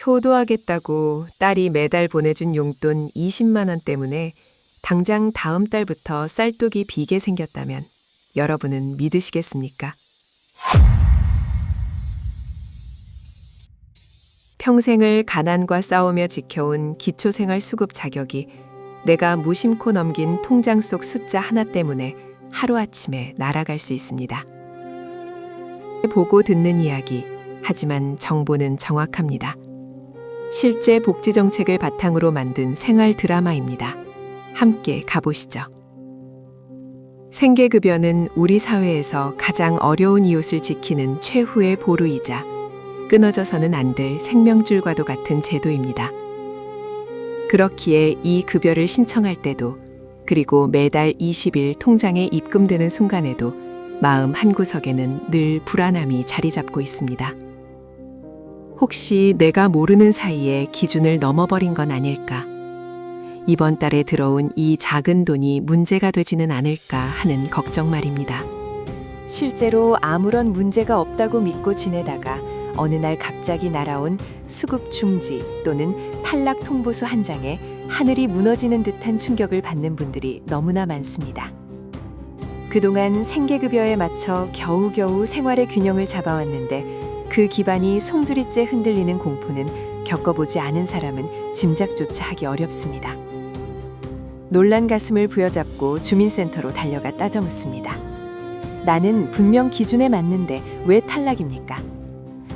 효도하겠다고 딸이 매달 보내준 용돈 20만 원 때문에 당장 다음 달부터 쌀독이 비게 생겼다면 여러분은 믿으시겠습니까? 평생을 가난과 싸우며 지켜온 기초생활 수급 자격이 내가 무심코 넘긴 통장 속 숫자 하나 때문에 하루아침에 날아갈 수 있습니다. 보고 듣는 이야기, 하지만 정보는 정확합니다. 실제 복지 정책을 바탕으로 만든 생활 드라마입니다. 함께 가보시죠. 생계급여는 우리 사회에서 가장 어려운 이웃을 지키는 최후의 보루이자 끊어져서는 안 될 생명줄과도 같은 제도입니다. 그렇기에 이 급여를 신청할 때도, 그리고 매달 20일 통장에 입금되는 순간에도 마음 한구석에는 늘 불안함이 자리 잡고 있습니다. 혹시 내가 모르는 사이에 기준을 넘어버린 건 아닐까? 이번 달에 들어온 이 작은 돈이 문제가 되지는 않을까 하는 걱정 말입니다. 실제로 아무런 문제가 없다고 믿고 지내다가 어느 날 갑자기 날아온 수급 중지 또는 탈락 통보수 한 장에 하늘이 무너지는 듯한 충격을 받는 분들이 너무나 많습니다. 그동안 생계급여에 맞춰 겨우겨우 생활의 균형을 잡아왔는데 그 기반이 송두리째 흔들리는 공포는 겪어보지 않은 사람은 짐작조차 하기 어렵습니다. 놀란 가슴을 부여잡고 주민센터로 달려가 따져 묻습니다. 나는 분명 기준에 맞는데 왜 탈락입니까?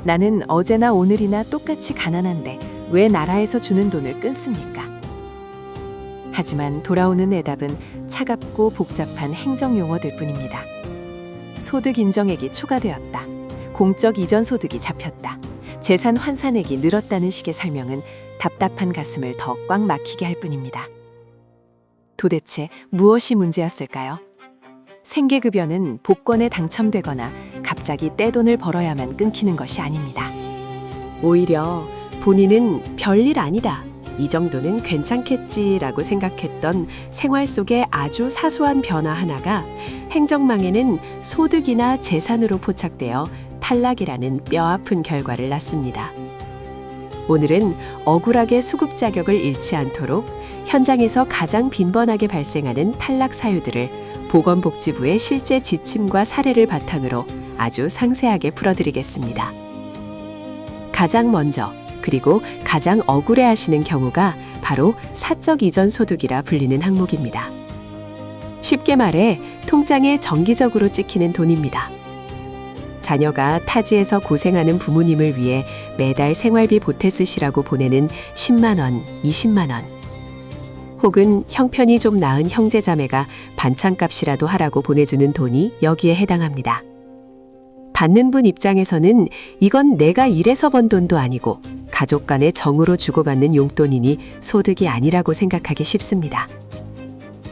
나는 어제나 오늘이나 똑같이 가난한데 왜 나라에서 주는 돈을 끊습니까? 하지만 돌아오는 대답은 차갑고 복잡한 행정용어들 뿐입니다. 소득 인정액이 초과되었다. 공적 이전 소득이 잡혔다. 재산 환산액이 늘었다는 식의 설명은 답답한 가슴을 더 꽉 막히게 할 뿐입니다. 도대체 무엇이 문제였을까요? 생계급여는 복권에 당첨되거나 갑자기 떼돈을 벌어야만 끊기는 것이 아닙니다. 오히려 본인은 별일 아니다, 이 정도는 괜찮겠지라고 생각했던 생활 속의 아주 사소한 변화 하나가 행정망에는 소득이나 재산으로 포착되어 탈락이라는 뼈아픈 결과를 낳습니다. 오늘은 억울하게 수급 자격을 잃지 않도록 현장에서 가장 빈번하게 발생하는 탈락 사유들을 보건복지부의 실제 지침과 사례를 바탕으로 아주 상세하게 풀어드리겠습니다. 가장 먼저, 그리고 가장 억울해하시는 경우가 바로 사적 이전 소득이라 불리는 항목입니다. 쉽게 말해 통장에 정기적으로 찍히는 돈입니다. 자녀가 타지에서 고생하는 부모님을 위해 매달 생활비 보태 쓰시라고 보내는 10만 원, 20만 원. 혹은 형편이 좀 나은 형제자매가 반찬값이라도 하라고 보내주는 돈이 여기에 해당합니다. 받는 분 입장에서는 이건 내가 일해서 번 돈도 아니고 가족 간의 정으로 주고받는 용돈이니 소득이 아니라고 생각하기 쉽습니다.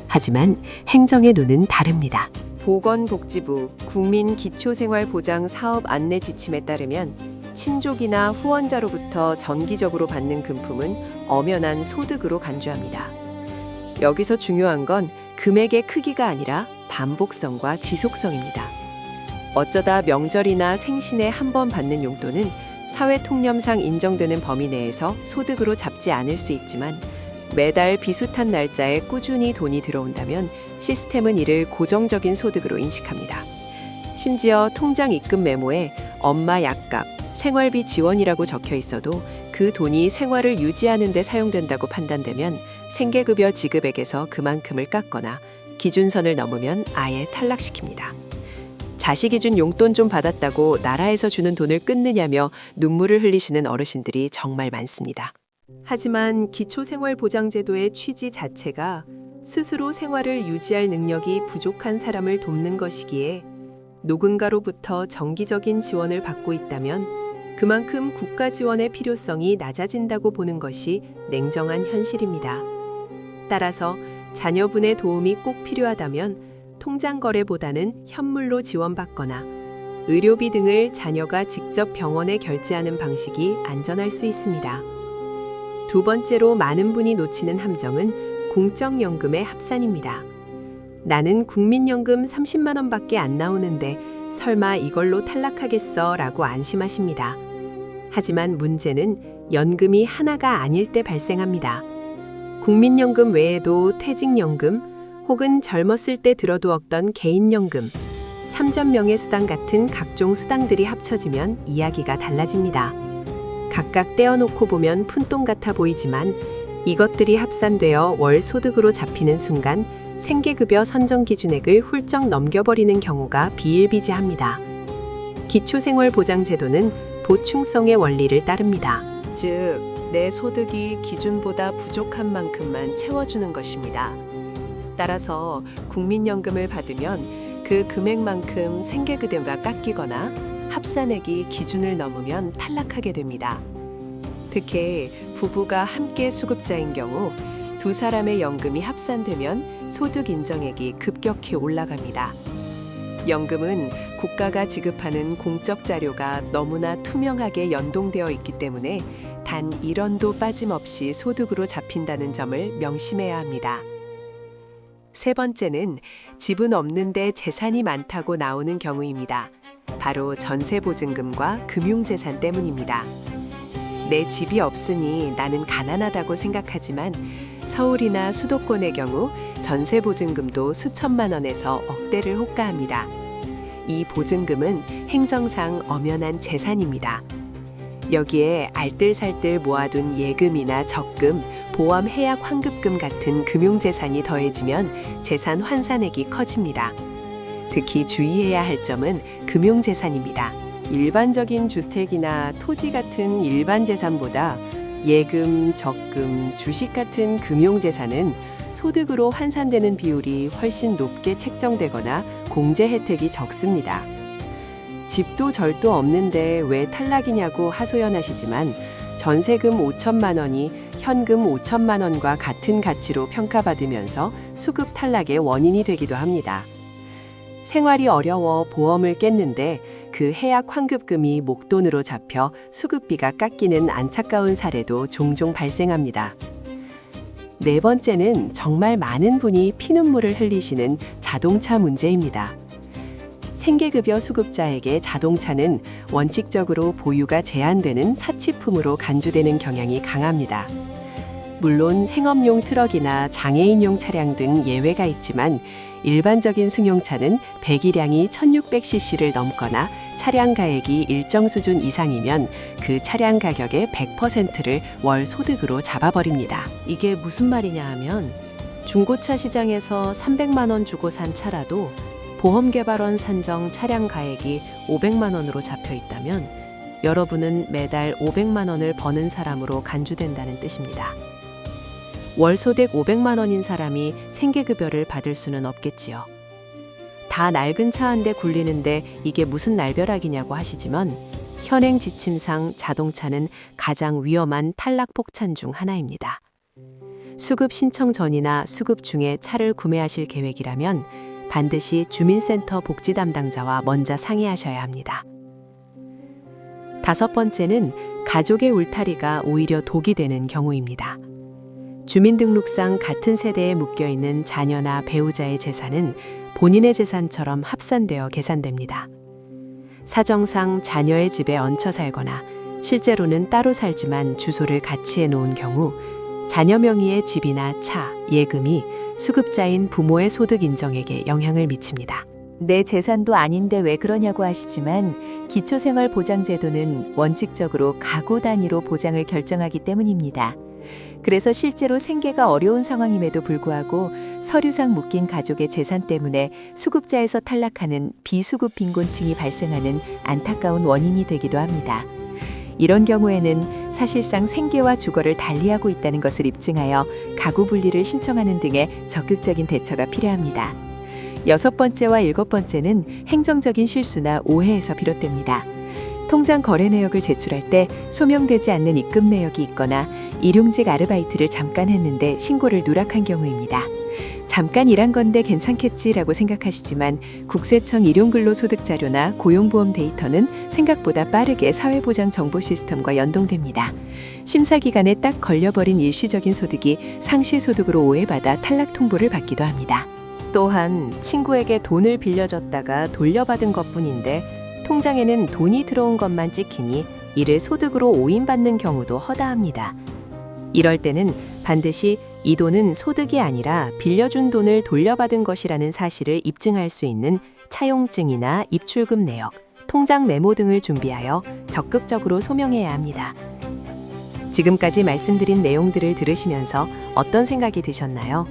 하지만 행정의 눈은 다릅니다. 보건복지부 국민기초생활보장사업 안내 지침에 따르면 친족이나 후원자로부터 정기적으로 받는 금품은 엄연한 소득으로 간주합니다. 여기서 중요한 건 금액의 크기가 아니라 반복성과 지속성입니다. 어쩌다 명절이나 생신에 한 번 받는 용돈은 사회통념상 인정되는 범위 내에서 소득으로 잡지 않을 수 있지만 매달 비슷한 날짜에 꾸준히 돈이 들어온다면 시스템은 이를 고정적인 소득으로 인식합니다. 심지어 통장 입금 메모에 엄마 약값, 생활비 지원이라고 적혀 있어도 그 돈이 생활을 유지하는 데 사용된다고 판단되면 생계급여 지급액에서 그만큼을 깎거나 기준선을 넘으면 아예 탈락시킵니다. 자식이 준 용돈 좀 받았다고 나라에서 주는 돈을 끊느냐며 눈물을 흘리시는 어르신들이 정말 많습니다. 하지만 기초생활보장제도의 취지 자체가 스스로 생활을 유지할 능력이 부족한 사람을 돕는 것이기에 누군가로부터 정기적인 지원을 받고 있다면 그만큼 국가 지원의 필요성이 낮아진다고 보는 것이 냉정한 현실입니다. 따라서 자녀분의 도움이 꼭 필요하다면 통장 거래보다는 현물로 지원받거나 의료비 등을 자녀가 직접 병원에 결제하는 방식이 안전할 수 있습니다. 두 번째로 많은 분이 놓치는 함정은 공적연금의 합산입니다. 나는 국민연금 30만 원밖에 안 나오는데 설마 이걸로 탈락하겠어? 라고 안심하십니다. 하지만 문제는 연금이 하나가 아닐 때 발생합니다. 국민연금 외에도 퇴직연금 혹은 젊었을 때 들어두었던 개인연금, 참전명예수당 같은 각종 수당들이 합쳐지면 이야기가 달라집니다. 각각 떼어놓고 보면 푼돈 같아 보이지만 이것들이 합산되어 월 소득으로 잡히는 순간 생계급여 선정 기준액을 훌쩍 넘겨버리는 경우가 비일비재합니다. 기초생활보장제도는 보충성의 원리를 따릅니다. 즉, 내 소득이 기준보다 부족한 만큼만 채워주는 것입니다. 따라서 국민연금을 받으면 그 금액만큼 생계급여가 깎이거나 합산액이 기준을 넘으면 탈락하게 됩니다. 특히 부부가 함께 수급자인 경우 두 사람의 연금이 합산되면 소득 인정액이 급격히 올라갑니다. 연금은 국가가 지급하는 공적 자료가 너무나 투명하게 연동되어 있기 때문에 단 1원도 빠짐없이 소득으로 잡힌다는 점을 명심해야 합니다. 세 번째는 집은 없는데 재산이 많다고 나오는 경우입니다. 바로 전세보증금과 금융재산 때문입니다. 내 집이 없으니 나는 가난하다고 생각하지만 서울이나 수도권의 경우 전세보증금도 수천만 원에서 억대를 호가합니다. 이 보증금은 행정상 엄연한 재산입니다. 여기에 알뜰살뜰 모아둔 예금이나 적금, 보험 해약 환급금 같은 금융재산이 더해지면 재산 환산액이 커집니다. 특히 주의해야 할 점은 금융재산입니다. 일반적인 주택이나 토지 같은 일반 재산보다 예금, 적금, 주식 같은 금융재산은 소득으로 환산되는 비율이 훨씬 높게 책정되거나 공제 혜택이 적습니다. 집도 절도 없는데 왜 탈락이냐고 하소연하시지만 전세금 5천만 원이 현금 5천만 원과 같은 가치로 평가받으면서 수급 탈락의 원인이 되기도 합니다. 생활이 어려워 보험을 깼는데 그 해약 환급금이 목돈으로 잡혀 수급비가 깎이는 안타까운 사례도 종종 발생합니다. 네 번째는 정말 많은 분이 피눈물을 흘리시는 자동차 문제입니다. 생계급여 수급자에게 자동차는 원칙적으로 보유가 제한되는 사치품으로 간주되는 경향이 강합니다. 물론 생업용 트럭이나 장애인용 차량 등 예외가 있지만 일반적인 승용차는 배기량이 1600cc를 넘거나 차량 가액이 일정 수준 이상이면 그 차량 가격의 100%를 월 소득으로 잡아버립니다. 이게 무슨 말이냐 하면 중고차 시장에서 300만 원 주고 산 차라도 보험개발원 산정 차량 가액이 500만 원으로 잡혀 있다면 여러분은 매달 500만 원을 버는 사람으로 간주된다는 뜻입니다. 월소득 500만 원인 사람이 생계급여를 받을 수는 없겠지요. 다 낡은 차 한 대 굴리는데 이게 무슨 날벼락이냐고 하시지만 현행 지침상 자동차는 가장 위험한 탈락 폭탄 중 하나입니다. 수급 신청 전이나 수급 중에 차를 구매하실 계획이라면 반드시 주민센터 복지 담당자와 먼저 상의하셔야 합니다. 다섯 번째는 가족의 울타리가 오히려 독이 되는 경우입니다. 주민등록상 같은 세대에 묶여있는 자녀나 배우자의 재산은 본인의 재산처럼 합산되어 계산됩니다. 사정상 자녀의 집에 얹혀 살거나 실제로는 따로 살지만 주소를 같이 해놓은 경우 자녀 명의의 집이나 차, 예금이 수급자인 부모의 소득 인정액에 영향을 미칩니다. 내 재산도 아닌데 왜 그러냐고 하시지만 기초생활보장제도는 원칙적으로 가구 단위로 보장을 결정하기 때문입니다. 그래서 실제로 생계가 어려운 상황임에도 불구하고 서류상 묶인 가족의 재산 때문에 수급자에서 탈락하는 비수급 빈곤층이 발생하는 안타까운 원인이 되기도 합니다. 이런 경우에는 사실상 생계와 주거를 달리하고 있다는 것을 입증하여 가구 분리를 신청하는 등의 적극적인 대처가 필요합니다. 여섯 번째와 일곱 번째는 행정적인 실수나 오해에서 비롯됩니다. 통장 거래 내역을 제출할 때 소명되지 않는 입금 내역이 있거나 일용직 아르바이트를 잠깐 했는데 신고를 누락한 경우입니다. 잠깐 일한 건데 괜찮겠지라고 생각하시지만 국세청 일용근로소득자료나 고용보험 데이터는 생각보다 빠르게 사회보장 정보 시스템과 연동됩니다. 심사 기간에 딱 걸려버린 일시적인 소득이 상실소득으로 오해받아 탈락 통보를 받기도 합니다. 또한 친구에게 돈을 빌려줬다가 돌려받은 것뿐인데 통장에는 돈이 들어온 것만 찍히니 이를 소득으로 오인받는 경우도 허다합니다. 이럴 때는 반드시 이 돈은 소득이 아니라 빌려준 돈을 돌려받은 것이라는 사실을 입증할 수 있는 차용증이나 입출금 내역, 통장 메모 등을 준비하여 적극적으로 소명해야 합니다. 지금까지 말씀드린 내용들을 들으시면서 어떤 생각이 드셨나요?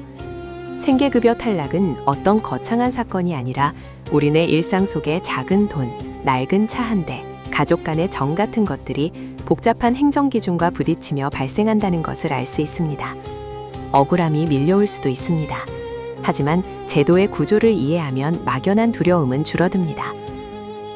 생계급여 탈락은 어떤 거창한 사건이 아니라 우리네 일상 속의 작은 돈, 낡은 차 한 대, 가족 간의 정 같은 것들이 복잡한 행정 기준과 부딪히며 발생한다는 것을 알 수 있습니다. 억울함이 밀려올 수도 있습니다. 하지만 제도의 구조를 이해하면 막연한 두려움은 줄어듭니다.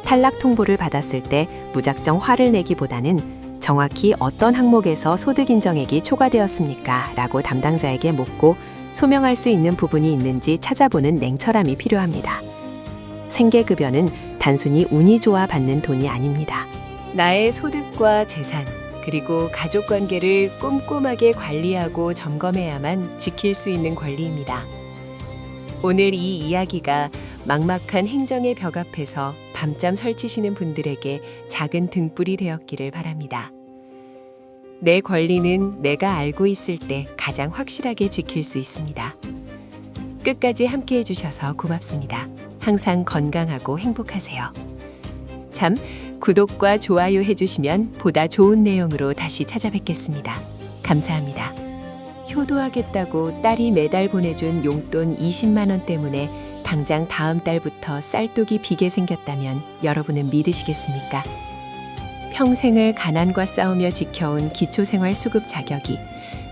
탈락 통보를 받았을 때 무작정 화를 내기보다는 정확히 어떤 항목에서 소득 인정액이 초과되었습니까? 라고 담당자에게 묻고 소명할 수 있는 부분이 있는지 찾아보는 냉철함이 필요합니다. 생계급여는 단순히 운이 좋아 받는 돈이 아닙니다. 나의 소득과 재산, 그리고 가족관계를 꼼꼼하게 관리하고 점검해야만 지킬 수 있는 권리입니다. 오늘 이 이야기가 막막한 행정의 벽 앞에서 밤잠 설치시는 분들에게 작은 등불이 되었기를 바랍니다. 내 권리는 내가 알고 있을 때 가장 확실하게 지킬 수 있습니다. 끝까지 함께 해주셔서 고맙습니다. 항상 건강하고 행복하세요. 참, 구독과 좋아요 해주시면 보다 좋은 내용으로 다시 찾아뵙겠습니다. 감사합니다. 효도하겠다고 딸이 매달 보내준 용돈 20만 원 때문에 당장 다음 달부터 쌀독이 비게 생겼다면 여러분은 믿으시겠습니까? 평생을 가난과 싸우며 지켜온 기초생활수급 자격이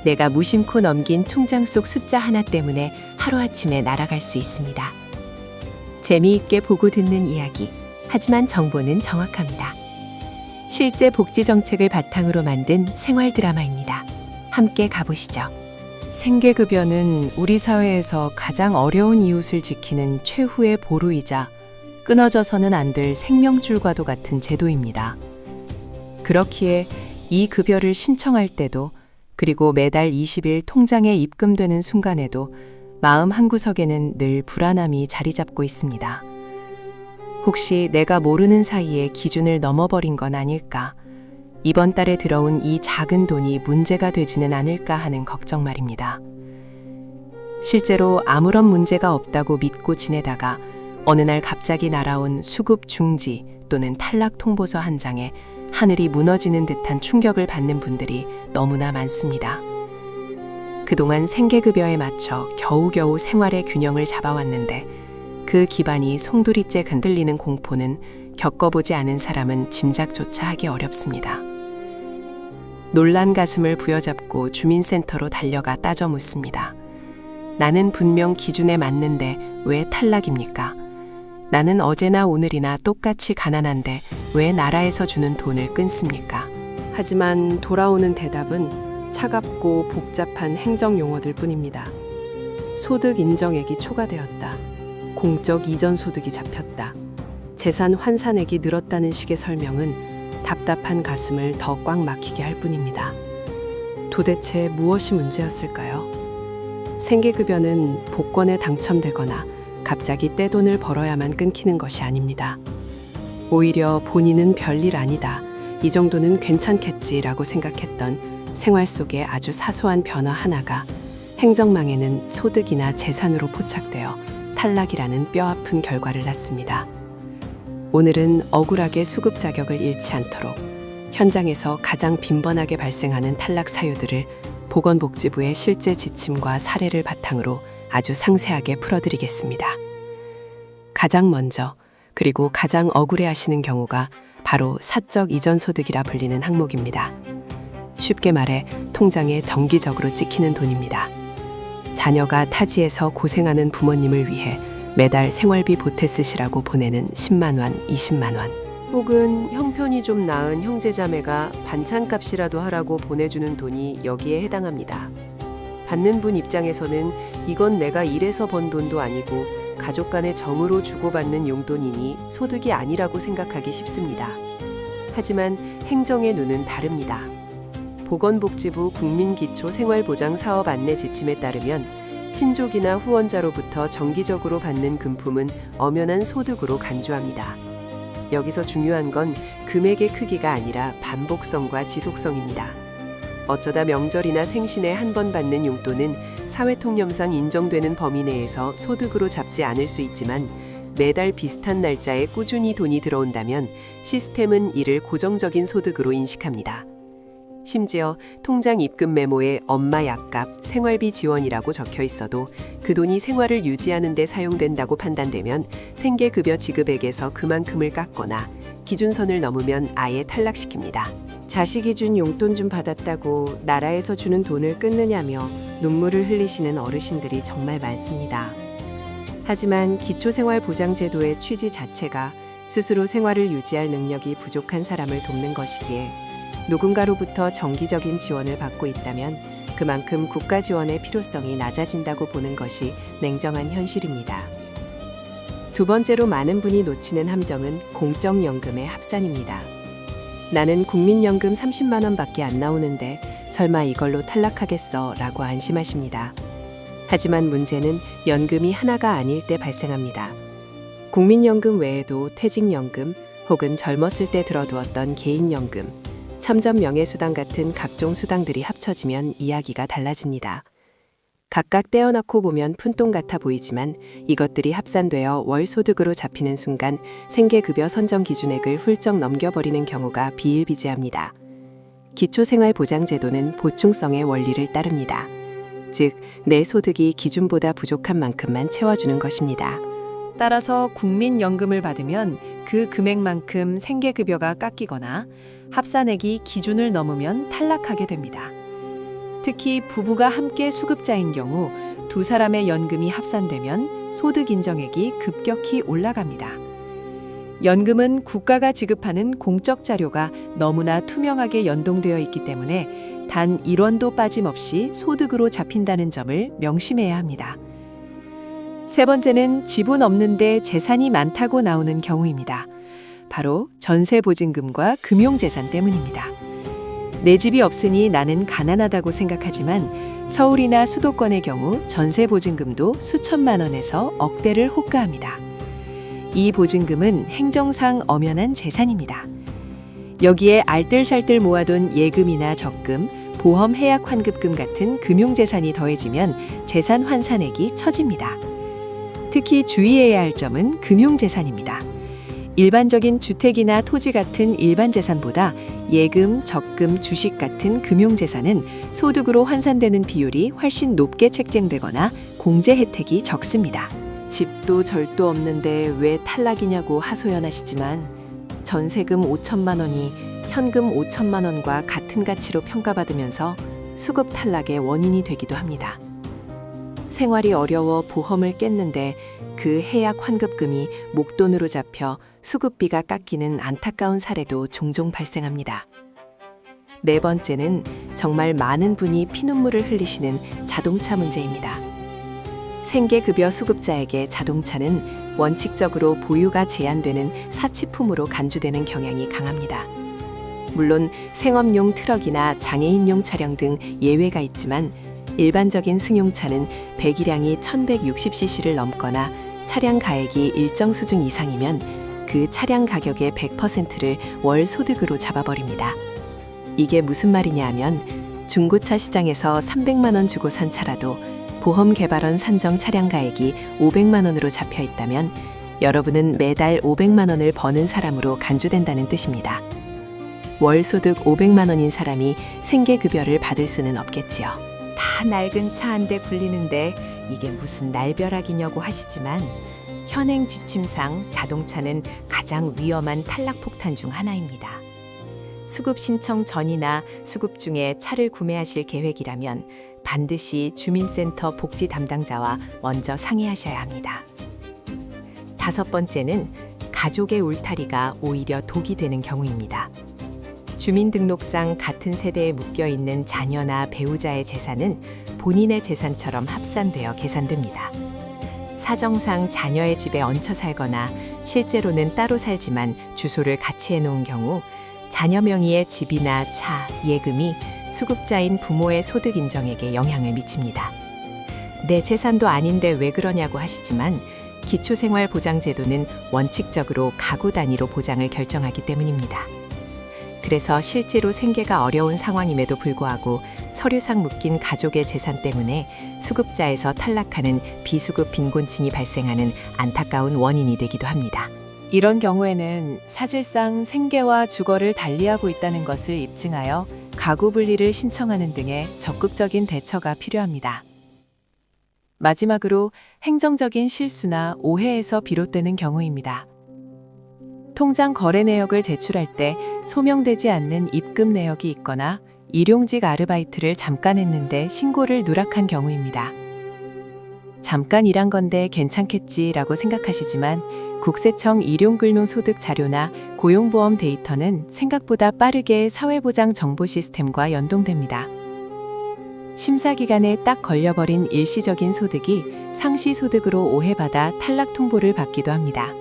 내가 무심코 넘긴 통장 속 숫자 하나 때문에 하루아침에 날아갈 수 있습니다. 재미있게 보고 듣는 이야기, 하지만 정보는 정확합니다. 실제 복지 정책을 바탕으로 만든 생활 드라마입니다. 함께 가보시죠. 생계급여는 우리 사회에서 가장 어려운 이웃을 지키는 최후의 보루이자 끊어져서는 안 될 생명줄과도 같은 제도입니다. 그렇기에 이 급여를 신청할 때도, 그리고 매달 20일 통장에 입금되는 순간에도 마음 한구석에는 늘 불안함이 자리 잡고 있습니다. 혹시 내가 모르는 사이에 기준을 넘어버린 건 아닐까? 이번 달에 들어온 이 작은 돈이 문제가 되지는 않을까 하는 걱정 말입니다. 실제로 아무런 문제가 없다고 믿고 지내다가 어느 날 갑자기 날아온 수급 중지 또는 탈락 통보서 한 장에 하늘이 무너지는 듯한 충격을 받는 분들이 너무나 많습니다. 그동안 생계급여에 맞춰 겨우겨우 생활의 균형을 잡아왔는데 그 기반이 송두리째 흔들리는 공포는 겪어보지 않은 사람은 짐작조차 하기 어렵습니다. 놀란 가슴을 부여잡고 주민센터로 달려가 따져 묻습니다. 나는 분명 기준에 맞는데 왜 탈락입니까? 나는 어제나 오늘이나 똑같이 가난한데 왜 나라에서 주는 돈을 끊습니까? 하지만 돌아오는 대답은 차갑고 복잡한 행정 용어들 뿐입니다. 소득 인정액이 초과되었다. 공적 이전 소득이 잡혔다. 재산 환산액이 늘었다는 식의 설명은 답답한 가슴을 더 꽉 막히게 할 뿐입니다. 도대체 무엇이 문제였을까요? 생계급여는 복권에 당첨되거나 갑자기 떼돈을 벌어야만 끊기는 것이 아닙니다. 오히려 본인은 별일 아니다, 이 정도는 괜찮겠지라고 생각했던 생활 속의 아주 사소한 변화 하나가 행정망에는 소득이나 재산으로 포착되어 탈락이라는 뼈아픈 결과를 낳습니다. 오늘은 억울하게 수급 자격을 잃지 않도록 현장에서 가장 빈번하게 발생하는 탈락 사유들을 보건복지부의 실제 지침과 사례를 바탕으로 아주 상세하게 풀어드리겠습니다. 가장 먼저, 그리고 가장 억울해하시는 경우가 바로 사적 이전 소득이라 불리는 항목입니다. 쉽게 말해 통장에 정기적으로 찍히는 돈입니다. 자녀가 타지에서 고생하는 부모님을 위해 매달 생활비 보태 쓰시라고 보내는 10만 원, 20만 원. 혹은 형편이 좀 나은 형제자매가 반찬값이라도 하라고 보내주는 돈이 여기에 해당합니다. 받는 분 입장에서는 이건 내가 일해서 번 돈도 아니고 가족 간의 정으로 주고받는 용돈이니 소득이 아니라고 생각하기 쉽습니다. 하지만 행정의 눈은 다릅니다. 보건복지부 국민기초생활보장사업 안내 지침에 따르면 친족이나 후원자로부터 정기적으로 받는 금품은 엄연한 소득으로 간주합니다. 여기서 중요한 건 금액의 크기가 아니라 반복성과 지속성입니다. 어쩌다 명절이나 생신에 한 번 받는 용돈은 사회통념상 인정되는 범위 내에서 소득으로 잡지 않을 수 있지만 매달 비슷한 날짜에 꾸준히 돈이 들어온다면 시스템은 이를 고정적인 소득으로 인식합니다. 심지어 통장 입금 메모에 엄마 약값, 생활비 지원이라고 적혀 있어도 그 돈이 생활을 유지하는 데 사용된다고 판단되면 생계급여 지급액에서 그만큼을 깎거나 기준선을 넘으면 아예 탈락시킵니다. 자식이 준 용돈 좀 받았다고 나라에서 주는 돈을 끊느냐며 눈물을 흘리시는 어르신들이 정말 많습니다. 하지만 기초생활보장제도의 취지 자체가 스스로 생활을 유지할 능력이 부족한 사람을 돕는 것이기에 누군가로부터 정기적인 지원을 받고 있다면 그만큼 국가 지원의 필요성이 낮아진다고 보는 것이 냉정한 현실입니다. 두 번째로 많은 분이 놓치는 함정은 공적연금의 합산입니다. 나는 국민연금 30만 원밖에 안 나오는데 설마 이걸로 탈락하겠어 라고 안심하십니다. 하지만 문제는 연금이 하나가 아닐 때 발생합니다. 국민연금 외에도 퇴직연금 혹은 젊었을 때 들어두었던 개인연금, 첨점 명예수당 같은 각종 수당들이 합쳐지면 이야기가 달라집니다. 각각 떼어놓고 보면 푼돈 같아 보이지만 이것들이 합산되어 월 소득으로 잡히는 순간 생계급여 선정 기준액을 훌쩍 넘겨버리는 경우가 비일비재합니다. 기초생활보장제도는 보충성의 원리를 따릅니다. 즉, 내 소득이 기준보다 부족한 만큼만 채워주는 것입니다. 따라서 국민연금을 받으면 그 금액만큼 생계급여가 깎이거나 합산액이 기준을 넘으면 탈락하게 됩니다. 특히 부부가 함께 수급자인 경우 두 사람의 연금이 합산되면 소득 인정액이 급격히 올라갑니다. 연금은 국가가 지급하는 공적 자료가 너무나 투명하게 연동되어 있기 때문에 단 1원도 빠짐없이 소득으로 잡힌다는 점을 명심해야 합니다. 세 번째는 지분 없는데 재산이 많다고 나오는 경우입니다. 바로 전세보증금과 금융재산 때문입니다. 내 집이 없으니 나는 가난하다고 생각하지만 서울이나 수도권의 경우 전세보증금도 수천만 원에서 억대를 호가합니다. 이 보증금은 행정상 엄연한 재산입니다. 여기에 알뜰살뜰 모아둔 예금이나 적금, 보험 해약 환급금 같은 금융재산이 더해지면 재산 환산액이 처집니다. 특히 주의해야 할 점은 금융재산입니다. 일반적인 주택이나 토지 같은 일반 재산보다 예금, 적금, 주식 같은 금융재산은 소득으로 환산되는 비율이 훨씬 높게 책정되거나 공제 혜택이 적습니다. 집도 절도 없는데 왜 탈락이냐고 하소연하시지만 전세금 5천만 원이 현금 5천만 원과 같은 가치로 평가받으면서 수급 탈락의 원인이 되기도 합니다. 생활이 어려워 보험을 깼는데 그 해약 환급금이 목돈으로 잡혀 수급비가 깎이는 안타까운 사례도 종종 발생합니다. 네 번째는 정말 많은 분이 피눈물을 흘리시는 자동차 문제입니다. 생계급여 수급자에게 자동차는 원칙적으로 보유가 제한되는 사치품으로 간주되는 경향이 강합니다. 물론 생업용 트럭이나 장애인용 차량 등 예외가 있지만 일반적인 승용차는 배기량이 1160cc를 넘거나 차량 가액이 일정 수준 이상이면 그 차량 가격의 100%를 월 소득으로 잡아버립니다. 이게 무슨 말이냐 하면 중고차 시장에서 300만 원 주고 산 차라도 보험개발원 산정 차량 가액이 500만 원으로 잡혀 있다면 여러분은 매달 500만 원을 버는 사람으로 간주된다는 뜻입니다. 월 소득 500만 원인 사람이 생계급여를 받을 수는 없겠지요. 다 낡은 차 한 대 굴리는데 이게 무슨 날벼락이냐고 하시지만 현행 지침상 자동차는 가장 위험한 탈락폭탄 중 하나입니다. 수급 신청 전이나 수급 중에 차를 구매하실 계획이라면 반드시 주민센터 복지 담당자와 먼저 상의하셔야 합니다. 다섯 번째는 가족의 울타리가 오히려 독이 되는 경우입니다. 주민등록상 같은 세대에 묶여있는 자녀나 배우자의 재산은 본인의 재산처럼 합산되어 계산됩니다. 사정상 자녀의 집에 얹혀 살거나 실제로는 따로 살지만 주소를 같이 해놓은 경우 자녀 명의의 집이나 차, 예금이 수급자인 부모의 소득 인정액에 영향을 미칩니다. 내 재산도 아닌데 왜 그러냐고 하시지만 기초생활보장제도는 원칙적으로 가구 단위로 보장을 결정하기 때문입니다. 그래서 실제로 생계가 어려운 상황임에도 불구하고 서류상 묶인 가족의 재산 때문에 수급자에서 탈락하는 비수급 빈곤층이 발생하는 안타까운 원인이 되기도 합니다. 이런 경우에는 사실상 생계와 주거를 달리하고 있다는 것을 입증하여 가구 분리를 신청하는 등의 적극적인 대처가 필요합니다. 마지막으로 행정적인 실수나 오해에서 비롯되는 경우입니다. 통장 거래 내역을 제출할 때 소명되지 않는 입금 내역이 있거나 일용직 아르바이트를 잠깐 했는데 신고를 누락한 경우입니다. 잠깐 일한 건데 괜찮겠지라고 생각하시지만 국세청 일용근로소득 자료나 고용보험 데이터는 생각보다 빠르게 사회보장 정보 시스템과 연동됩니다. 심사 기간에 딱 걸려버린 일시적인 소득이 상시 소득으로 오해받아 탈락 통보를 받기도 합니다.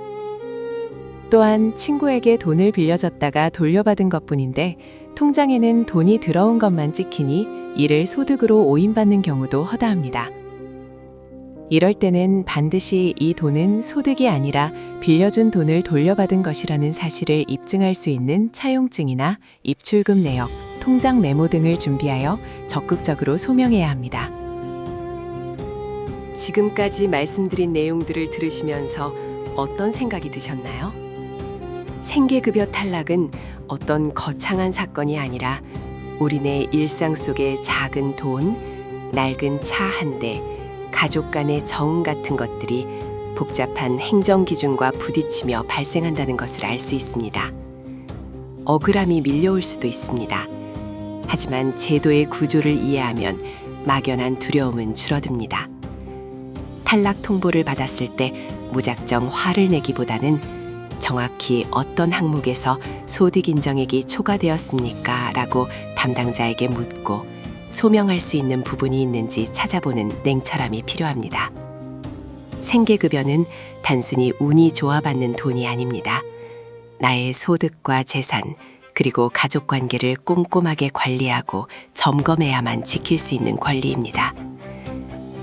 또한 친구에게 돈을 빌려줬다가 돌려받은 것뿐인데 통장에는 돈이 들어온 것만 찍히니 이를 소득으로 오인받는 경우도 허다합니다. 이럴 때는 반드시 이 돈은 소득이 아니라 빌려준 돈을 돌려받은 것이라는 사실을 입증할 수 있는 차용증이나 입출금 내역, 통장 메모 등을 준비하여 적극적으로 소명해야 합니다. 지금까지 말씀드린 내용들을 들으시면서 어떤 생각이 드셨나요? 생계급여 탈락은 어떤 거창한 사건이 아니라 우리네 일상 속의 작은 돈, 낡은 차 한 대, 가족 간의 정 같은 것들이 복잡한 행정 기준과 부딪히며 발생한다는 것을 알 수 있습니다. 억울함이 밀려올 수도 있습니다. 하지만 제도의 구조를 이해하면 막연한 두려움은 줄어듭니다. 탈락 통보를 받았을 때 무작정 화를 내기보다는 정확히 어떤 항목에서 소득 인정액이 초과되었습니까? 라고 담당자에게 묻고 소명할 수 있는 부분이 있는지 찾아보는 냉철함이 필요합니다. 생계급여는 단순히 운이 좋아 받는 돈이 아닙니다. 나의 소득과 재산, 그리고 가족 관계를 꼼꼼하게 관리하고 점검해야만 지킬 수 있는 권리입니다.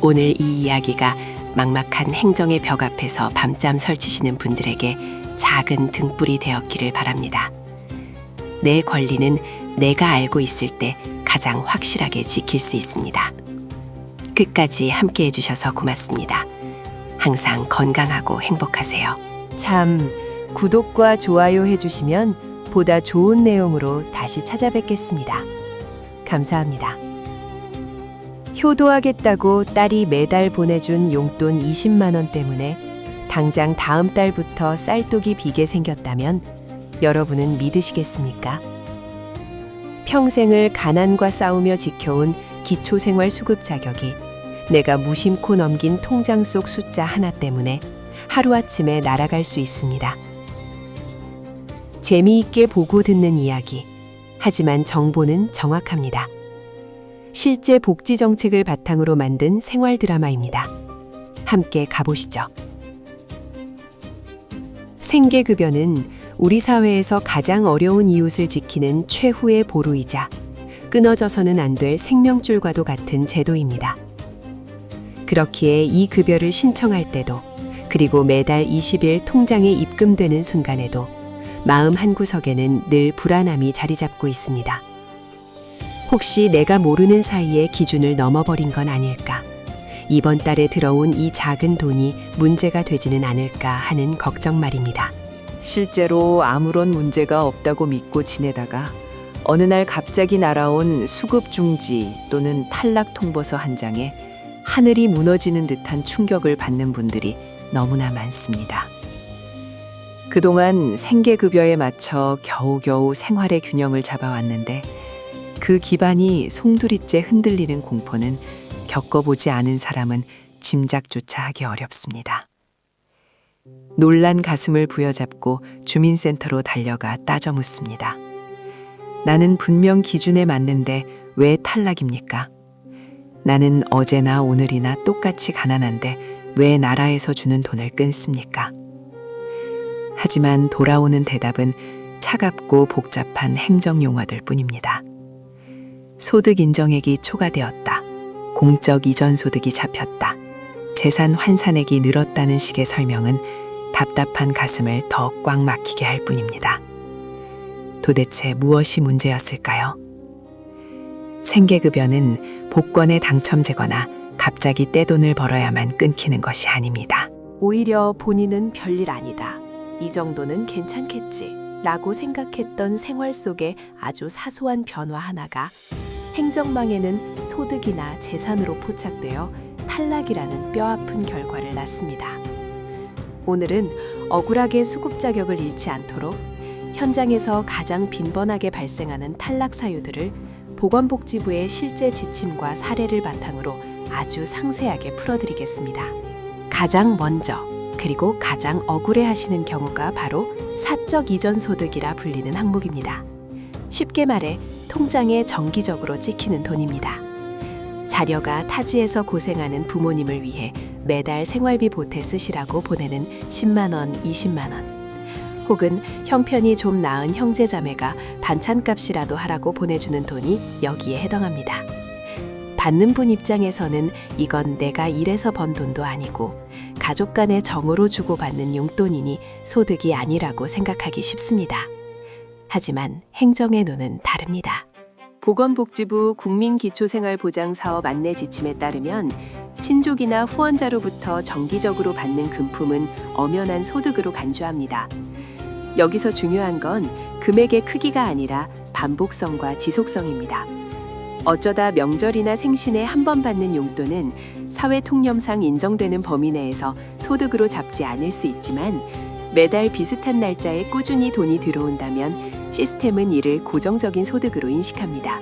오늘 이 이야기가 막막한 행정의 벽 앞에서 밤잠 설치시는 분들에게 작은 등불이 되었기를 바랍니다. 내 권리는 내가 알고 있을 때 가장 확실하게 지킬 수 있습니다. 끝까지 함께 해주셔서 고맙습니다. 항상 건강하고 행복하세요. 참, 구독과 좋아요 해주시면 보다 좋은 내용으로 다시 찾아뵙겠습니다. 감사합니다. 효도하겠다고 딸이 매달 보내준 용돈 20만 원 때문에 당장 다음 달부터 쌀독이 비게 생겼다면 여러분은 믿으시겠습니까? 평생을 가난과 싸우며 지켜온 기초생활 수급 자격이 내가 무심코 넘긴 통장 속 숫자 하나 때문에 하루아침에 날아갈 수 있습니다. 재미있게 보고 듣는 이야기. 하지만 정보는 정확합니다. 실제 복지 정책을 바탕으로 만든 생활 드라마입니다. 함께 가보시죠. 생계급여는 우리 사회에서 가장 어려운 이웃을 지키는 최후의 보루이자 끊어져서는 안 될 생명줄과도 같은 제도입니다. 그렇기에 이 급여를 신청할 때도 그리고 매달 20일 통장에 입금되는 순간에도 마음 한구석에는 늘 불안함이 자리 잡고 있습니다. 혹시 내가 모르는 사이에 기준을 넘어버린 건 아닐까? 이번 달에 들어온 이 작은 돈이 문제가 되지는 않을까 하는 걱정 말입니다. 실제로 아무런 문제가 없다고 믿고 지내다가 어느 날 갑자기 날아온 수급 중지 또는 탈락 통보서 한 장에 하늘이 무너지는 듯한 충격을 받는 분들이 너무나 많습니다. 그동안 생계급여에 맞춰 겨우겨우 생활의 균형을 잡아왔는데 그 기반이 송두리째 흔들리는 공포는 겪어보지 않은 사람은 짐작조차 하기 어렵습니다. 놀란 가슴을 부여잡고 주민센터로 달려가 따져 묻습니다. 나는 분명 기준에 맞는데 왜 탈락입니까? 나는 어제나 오늘이나 똑같이 가난한데 왜 나라에서 주는 돈을 끊습니까? 하지만 돌아오는 대답은 차갑고 복잡한 행정 용어들 뿐입니다. 소득 인정액이 초과되었다. 공적 이전 소득이 잡혔다. 재산 환산액이 늘었다는 식의 설명은 답답한 가슴을 더 꽉 막히게 할 뿐입니다. 도대체 무엇이 문제였을까요? 생계급여는 복권에 당첨되거나 갑자기 떼돈을 벌어야만 끊기는 것이 아닙니다. 오히려 본인은 별일 아니다. 이 정도는 괜찮겠지. 라고 생각했던 생활 속의 아주 사소한 변화 하나가 행정망에는 소득이나 재산으로 포착되어 탈락이라는 뼈아픈 결과를 낳습니다. 오늘은 억울하게 수급 자격을 잃지 않도록 현장에서 가장 빈번하게 발생하는 탈락 사유들을 보건복지부의 실제 지침과 사례를 바탕으로 아주 상세하게 풀어드리겠습니다. 가장 먼저 그리고 가장 억울해하시는 경우가 바로 사적 이전 소득이라 불리는 항목입니다. 쉽게 말해 통장에 정기적으로 찍히는 돈입니다. 자녀가 타지에서 고생하는 부모님을 위해 매달 생활비 보태 쓰시라고 보내는 10만 원, 20만 원. 혹은 형편이 좀 나은 형제자매가 반찬값이라도 하라고 보내주는 돈이 여기에 해당합니다. 받는 분 입장에서는 이건 내가 일해서 번 돈도 아니고 가족 간의 정으로 주고받는 용돈이니 소득이 아니라고 생각하기 쉽습니다. 하지만 행정의 눈은 다릅니다. 보건복지부 국민기초생활보장사업 안내 지침에 따르면 친족이나 후원자로부터 정기적으로 받는 금품은 엄연한 소득으로 간주합니다. 여기서 중요한 건 금액의 크기가 아니라 반복성과 지속성입니다. 어쩌다 명절이나 생신에 한 번 받는 용돈은 사회 통념상 인정되는 범위 내에서 소득으로 잡지 않을 수 있지만 매달 비슷한 날짜에 꾸준히 돈이 들어온다면 시스템은 이를 고정적인 소득으로 인식합니다.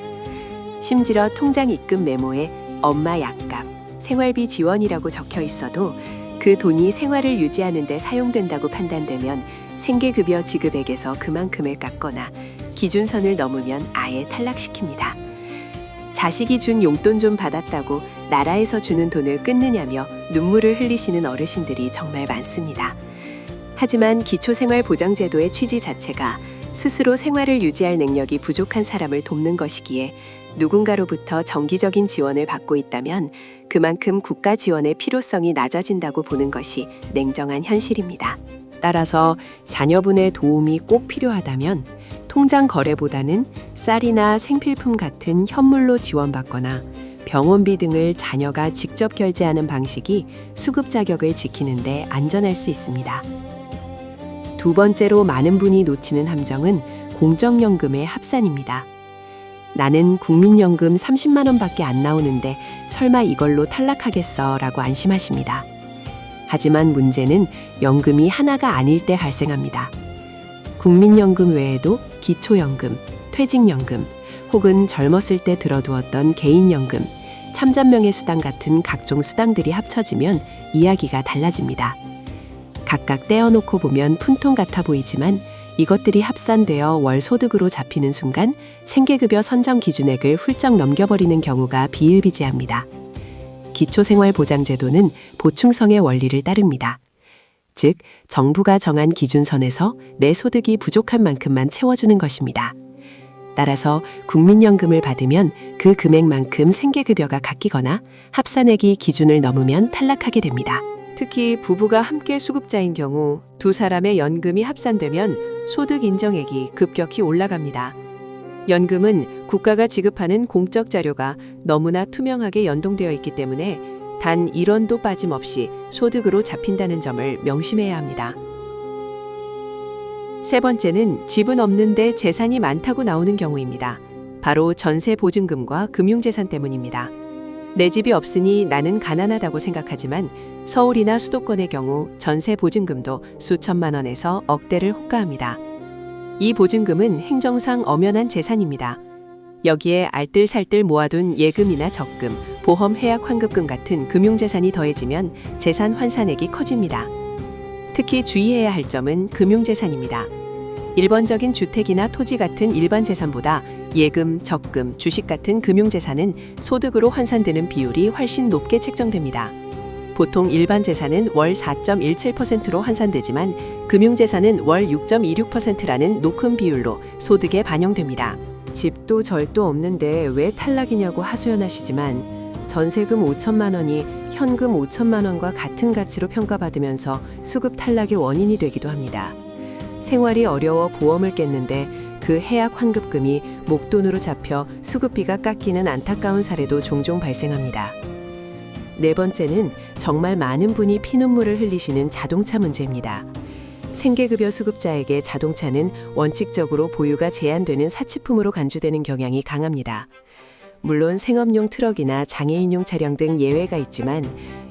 심지어 통장 입금 메모에 엄마 약값, 생활비 지원이라고 적혀 있어도 그 돈이 생활을 유지하는 데 사용된다고 판단되면 생계급여 지급액에서 그만큼을 깎거나 기준선을 넘으면 아예 탈락시킵니다. 자식이 준 용돈 좀 받았다고 나라에서 주는 돈을 끊느냐며 눈물을 흘리시는 어르신들이 정말 많습니다. 하지만 기초생활보장제도의 취지 자체가 스스로 생활을 유지할 능력이 부족한 사람을 돕는 것이기에 누군가로부터 정기적인 지원을 받고 있다면 그만큼 국가 지원의 필요성이 낮아진다고 보는 것이 냉정한 현실입니다. 따라서 자녀분의 도움이 꼭 필요하다면 통장 거래보다는 쌀이나 생필품 같은 현물로 지원받거나 병원비 등을 자녀가 직접 결제하는 방식이 수급 자격을 지키는 데 안전할 수 있습니다. 두 번째로 많은 분이 놓치는 함정은 공적연금의 합산입니다. 나는 국민연금 30만 원밖에 안 나오는데 설마 이걸로 탈락하겠어 라고 안심하십니다. 하지만 문제는 연금이 하나가 아닐 때 발생합니다. 국민연금 외에도 기초연금, 퇴직연금, 혹은 젊었을 때 들어두었던 개인연금, 참전명예수당 같은 각종 수당들이 합쳐지면 이야기가 달라집니다. 각각 떼어놓고 보면 푼돈 같아 보이지만 이것들이 합산되어 월 소득으로 잡히는 순간 생계급여 선정 기준액을 훌쩍 넘겨버리는 경우가 비일비재합니다. 기초생활보장제도는 보충성의 원리를 따릅니다. 즉, 정부가 정한 기준선에서 내 소득이 부족한 만큼만 채워주는 것입니다. 따라서 국민연금을 받으면 그 금액만큼 생계급여가 깎이거나 합산액이 기준을 넘으면 탈락하게 됩니다. 특히 부부가 함께 수급자인 경우 두 사람의 연금이 합산되면 소득 인정액이 급격히 올라갑니다. 연금은 국가가 지급하는 공적 자료가 너무나 투명하게 연동되어 있기 때문에 단 1원도 빠짐없이 소득으로 잡힌다는 점을 명심해야 합니다. 세 번째는 집은 없는데 재산이 많다고 나오는 경우입니다. 바로 전세 보증금과 금융재산 때문입니다. 내 집이 없으니 나는 가난하다고 생각하지만 서울이나 수도권의 경우 전세 보증금도 수천만 원에서 억대를 호가합니다. 이 보증금은 행정상 엄연한 재산입니다. 여기에 알뜰살뜰 모아둔 예금이나 적금, 보험 해약 환급금 같은 금융재산이 더해지면 재산 환산액이 커집니다. 특히 주의해야 할 점은 금융재산입니다. 일반적인 주택이나 토지 같은 일반 재산보다 예금, 적금, 주식 같은 금융재산은 소득으로 환산되는 비율이 훨씬 높게 책정됩니다. 보통 일반 재산은 월 4.17%로 환산되지만 금융재산은 월 6.26%라는 높은 비율로 소득에 반영됩니다. 집도 절도 없는데 왜 탈락이냐고 하소연하시지만 전세금 5천만 원이 현금 5천만 원과 같은 가치로 평가받으면서 수급 탈락의 원인이 되기도 합니다. 생활이 어려워 보험을 깼는데 그 해약 환급금이 목돈으로 잡혀 수급비가 깎이는 안타까운 사례도 종종 발생합니다. 네 번째는 정말 많은 분이 피눈물을 흘리시는 자동차 문제입니다. 생계급여 수급자에게 자동차는 원칙적으로 보유가 제한되는 사치품으로 간주되는 경향이 강합니다. 물론 생업용 트럭이나 장애인용 차량 등 예외가 있지만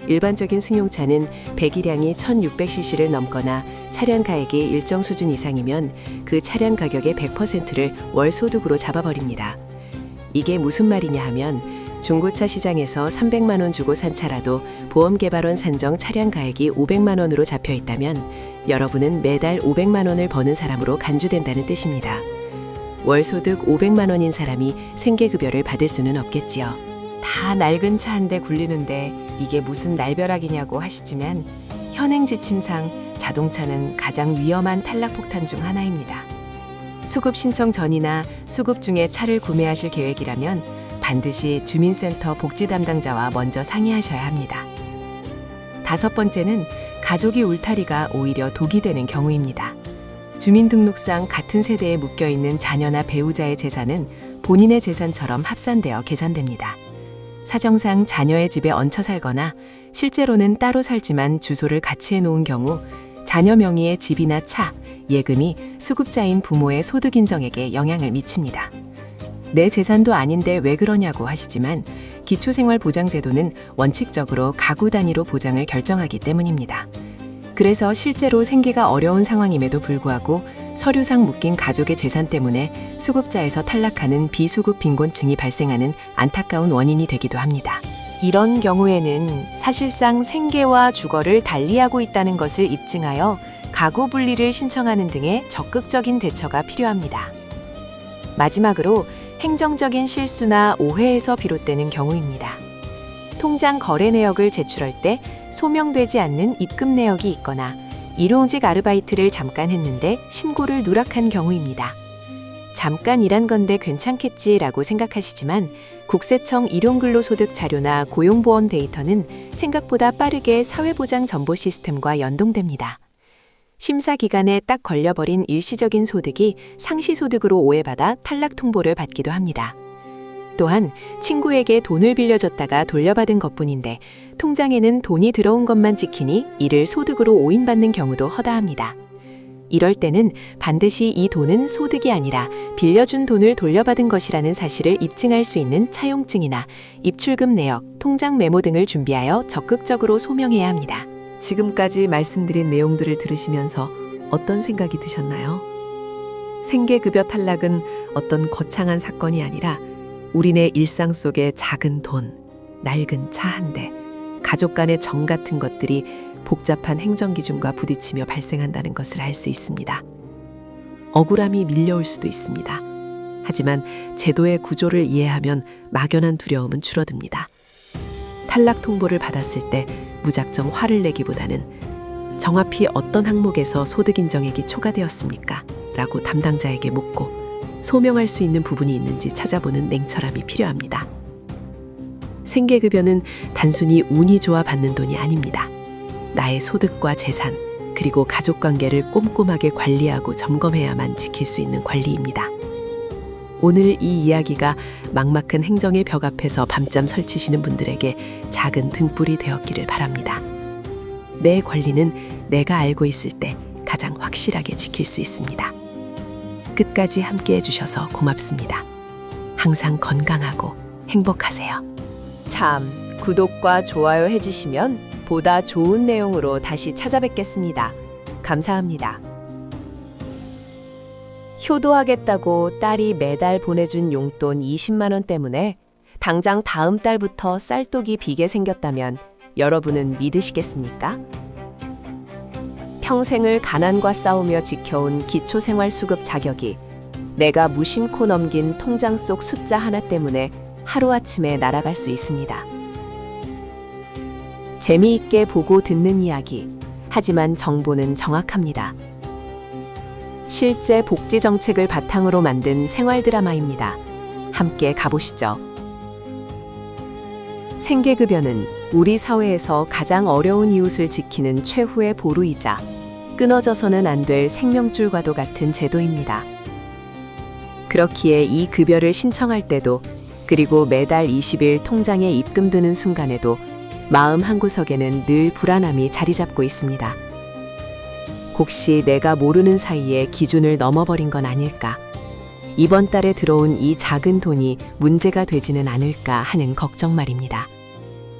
일반적인 승용차는 배기량이 1600cc를 넘거나 차량 가액이 일정 수준 이상이면 그 차량 가격의 100%를 월 소득으로 잡아버립니다. 이게 무슨 말이냐 하면 중고차 시장에서 300만 원 주고 산 차라도 보험개발원 산정 차량 가액이 500만 원으로 잡혀 있다면 여러분은 매달 500만 원을 버는 사람으로 간주된다는 뜻입니다. 월 소득 500만 원인 사람이 생계급여를 받을 수는 없겠지요. 다 낡은 차 한 대 굴리는데 이게 무슨 날벼락이냐고 하시지만 현행 지침상 자동차는 가장 위험한 탈락폭탄 중 하나입니다. 수급 신청 전이나 수급 중에 차를 구매하실 계획이라면 반드시 주민센터 복지 담당자와 먼저 상의하셔야 합니다. 다섯 번째는 가족이 울타리가 오히려 독이 되는 경우입니다. 주민등록상 같은 세대에 묶여있는 자녀나 배우자의 재산은 본인의 재산처럼 합산되어 계산됩니다. 사정상 자녀의 집에 얹혀 살거나 실제로는 따로 살지만 주소를 같이 해놓은 경우 자녀 명의의 집이나 차, 예금이 수급자인 부모의 소득 인정액에 영향을 미칩니다. 내 재산도 아닌데 왜 그러냐고 하시지만 기초생활보장제도는 원칙적으로 가구 단위로 보장을 결정하기 때문입니다. 그래서 실제로 생계가 어려운 상황임에도 불구하고 서류상 묶인 가족의 재산 때문에 수급자에서 탈락하는 비수급 빈곤층이 발생하는 안타까운 원인이 되기도 합니다. 이런 경우에는 사실상 생계와 주거를 달리하고 있다는 것을 입증하여 가구 분리를 신청하는 등의 적극적인 대처가 필요합니다. 마지막으로 행정적인 실수나 오해에서 비롯되는 경우입니다. 통장 거래 내역을 제출할 때 소명되지 않는 입금 내역이 있거나 일용직 아르바이트를 잠깐 했는데 신고를 누락한 경우입니다. 잠깐 일한 건데 괜찮겠지라고 생각하시지만 국세청 일용근로소득 자료나 고용보험 데이터는 생각보다 빠르게 사회보장 정보 시스템과 연동됩니다. 심사 기간에 딱 걸려버린 일시적인 소득이 상시소득으로 오해받아 탈락 통보를 받기도 합니다. 또한 친구에게 돈을 빌려줬다가 돌려받은 것뿐인데 통장에는 돈이 들어온 것만 찍히니 이를 소득으로 오인받는 경우도 허다합니다. 이럴 때는 반드시 이 돈은 소득이 아니라 빌려준 돈을 돌려받은 것이라는 사실을 입증할 수 있는 차용증이나 입출금 내역, 통장 메모 등을 준비하여 적극적으로 소명해야 합니다. 지금까지 말씀드린 내용들을 들으시면서 어떤 생각이 드셨나요? 생계급여 탈락은 어떤 거창한 사건이 아니라 우리네 일상 속의 작은 돈, 낡은 차 한 대, 가족 간의 정 같은 것들이 복잡한 행정기준과 부딪히며 발생한다는 것을 알 수 있습니다. 억울함이 밀려올 수도 있습니다. 하지만 제도의 구조를 이해하면 막연한 두려움은 줄어듭니다. 탈락 통보를 받았을 때 무작정 화를 내기보다는 정확히 어떤 항목에서 소득 인정액이 초과되었습니까? 라고 담당자에게 묻고 소명할 수 있는 부분이 있는지 찾아보는 냉철함이 필요합니다. 생계급여는 단순히 운이 좋아 받는 돈이 아닙니다. 나의 소득과 재산, 그리고 가족관계를 꼼꼼하게 관리하고 점검해야만 지킬 수 있는 권리입니다. 오늘 이 이야기가 막막한 행정의 벽 앞에서 밤잠 설치시는 분들에게 작은 등불이 되었기를 바랍니다. 내 권리는 내가 알고 있을 때 가장 확실하게 지킬 수 있습니다. 끝까지 함께 해주셔서 고맙습니다. 항상 건강하고 행복하세요. 참, 구독과 좋아요 해주시면 보다 좋은 내용으로 다시 찾아뵙겠습니다. 감사합니다. 효도하겠다고 딸이 매달 보내준 용돈 20만 원 때문에 당장 다음 달부터 쌀독이 비게 생겼다면 여러분은 믿으시겠습니까? 평생을 가난과 싸우며 지켜온 기초생활수급 자격이 내가 무심코 넘긴 통장 속 숫자 하나 때문에 하루아침에 날아갈 수 있습니다. 재미있게 보고 듣는 이야기, 하지만 정보는 정확합니다. 실제 복지 정책을 바탕으로 만든 생활 드라마입니다. 함께 가보시죠. 생계급여는 우리 사회에서 가장 어려운 이웃을 지키는 최후의 보루이자 끊어져서는 안 될 생명줄과도 같은 제도입니다. 그렇기에 이 급여를 신청할 때도 그리고 매달 20일 통장에 입금되는 순간에도 마음 한구석에는 늘 불안함이 자리 잡고 있습니다. 혹시 내가 모르는 사이에 기준을 넘어버린 건 아닐까? 이번 달에 들어온 이 작은 돈이 문제가 되지는 않을까 하는 걱정 말입니다.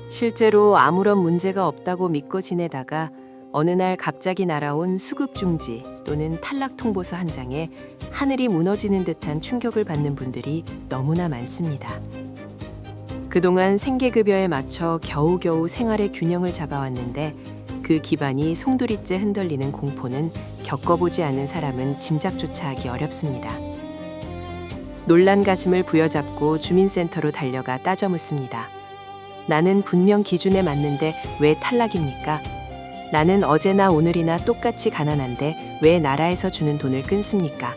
실제로 아무런 문제가 없다고 믿고 지내다가 어느 날 갑자기 날아온 수급 중지 또는 탈락 통보서 한 장에 하늘이 무너지는 듯한 충격을 받는 분들이 너무나 많습니다. 그동안 생계급여에 맞춰 겨우겨우 생활의 균형을 잡아왔는데 그 기반이 송두리째 흔들리는 공포는 겪어보지 않은 사람은 짐작조차 하기 어렵습니다. 놀란 가슴을 부여잡고 주민센터로 달려가 따져 묻습니다. 나는 분명 기준에 맞는데 왜 탈락입니까? 나는 어제나 오늘이나 똑같이 가난한데 왜 나라에서 주는 돈을 끊습니까?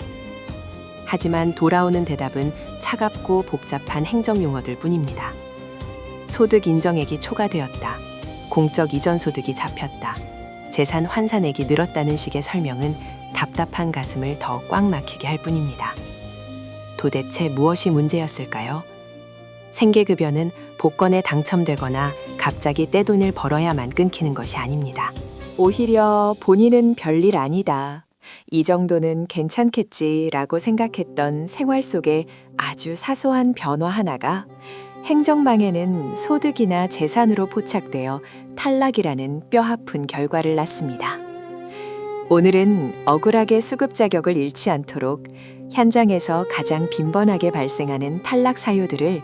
하지만 돌아오는 대답은 차갑고 복잡한 행정용어들 뿐입니다. 소득 인정액이 초과되었다. 공적 이전 소득이 잡혔다. 재산 환산액이 늘었다는 식의 설명은 답답한 가슴을 더 꽉 막히게 할 뿐입니다. 도대체 무엇이 문제였을까요? 생계급여는 복권에 당첨되거나 갑자기 떼돈을 벌어야만 끊기는 것이 아닙니다. 오히려 본인은 별일 아니다. 이 정도는 괜찮겠지라고 생각했던 생활 속의 아주 사소한 변화 하나가 행정망에는 소득이나 재산으로 포착되어 탈락이라는 뼈아픈 결과를 낳습니다. 오늘은 억울하게 수급 자격을 잃지 않도록 현장에서 가장 빈번하게 발생하는 탈락 사유들을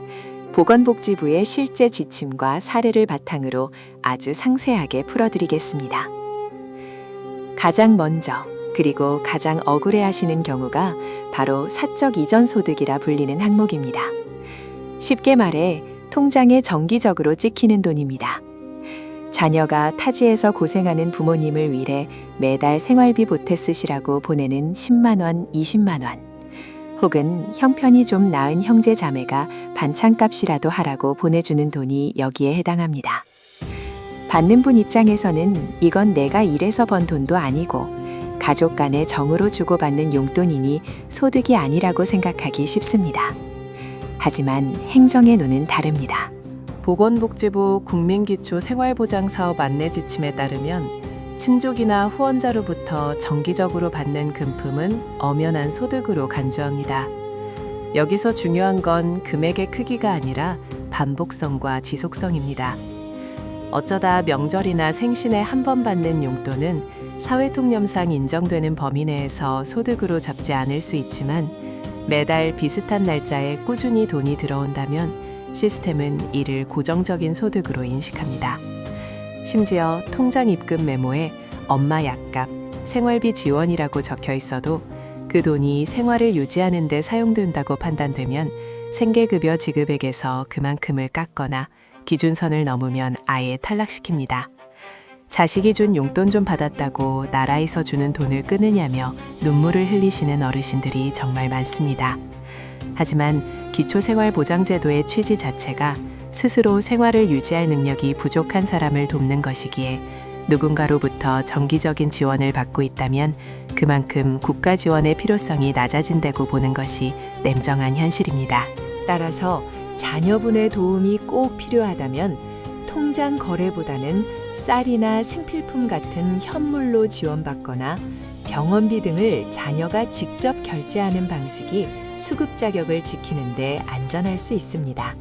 보건복지부의 실제 지침과 사례를 바탕으로 아주 상세하게 풀어드리겠습니다. 가장 먼저 그리고 가장 억울해하시는 경우가 바로 사적 이전 소득이라 불리는 항목입니다. 쉽게 말해 통장에 정기적으로 찍히는 돈입니다. 자녀가 타지에서 고생하는 부모님을 위해 매달 생활비 보태 쓰시라고 보내는 10만 원, 20만 원. 혹은 형편이 좀 나은 형제 자매가 반찬값이라도 하라고 보내주는 돈이 여기에 해당합니다. 받는 분 입장에서는 이건 내가 일해서 번 돈도 아니고 가족 간의 정으로 주고받는 용돈이니 소득이 아니라고 생각하기 쉽습니다. 하지만 행정의 눈은 다릅니다. 보건복지부 국민기초생활보장사업 안내지침에 따르면 친족이나 후원자로부터 정기적으로 받는 금품은 엄연한 소득으로 간주합니다. 여기서 중요한 건 금액의 크기가 아니라 반복성과 지속성입니다. 어쩌다 명절이나 생신에 한 번 받는 용돈은 사회통념상 인정되는 범위 내에서 소득으로 잡지 않을 수 있지만 매달 비슷한 날짜에 꾸준히 돈이 들어온다면 시스템은 이를 고정적인 소득으로 인식합니다. 심지어 통장 입금 메모에 엄마 약값, 생활비 지원이라고 적혀 있어도 그 돈이 생활을 유지하는 데 사용된다고 판단되면 생계급여 지급액에서 그만큼을 깎거나 기준선을 넘으면 아예 탈락시킵니다. 자식이 준 용돈 좀 받았다고 나라에서 주는 돈을 끊으냐며 눈물을 흘리시는 어르신들이 정말 많습니다. 하지만 기초생활보장제도의 취지 자체가 스스로 생활을 유지할 능력이 부족한 사람을 돕는 것이기에 누군가로부터 정기적인 지원을 받고 있다면 그만큼 국가 지원의 필요성이 낮아진다고 보는 것이 냉정한 현실입니다. 따라서 자녀분의 도움이 꼭 필요하다면 통장 거래보다는 쌀이나 생필품 같은 현물로 지원받거나 병원비 등을 자녀가 직접 결제하는 방식이 수급 자격을 지키는 데 안전할 수 있습니다.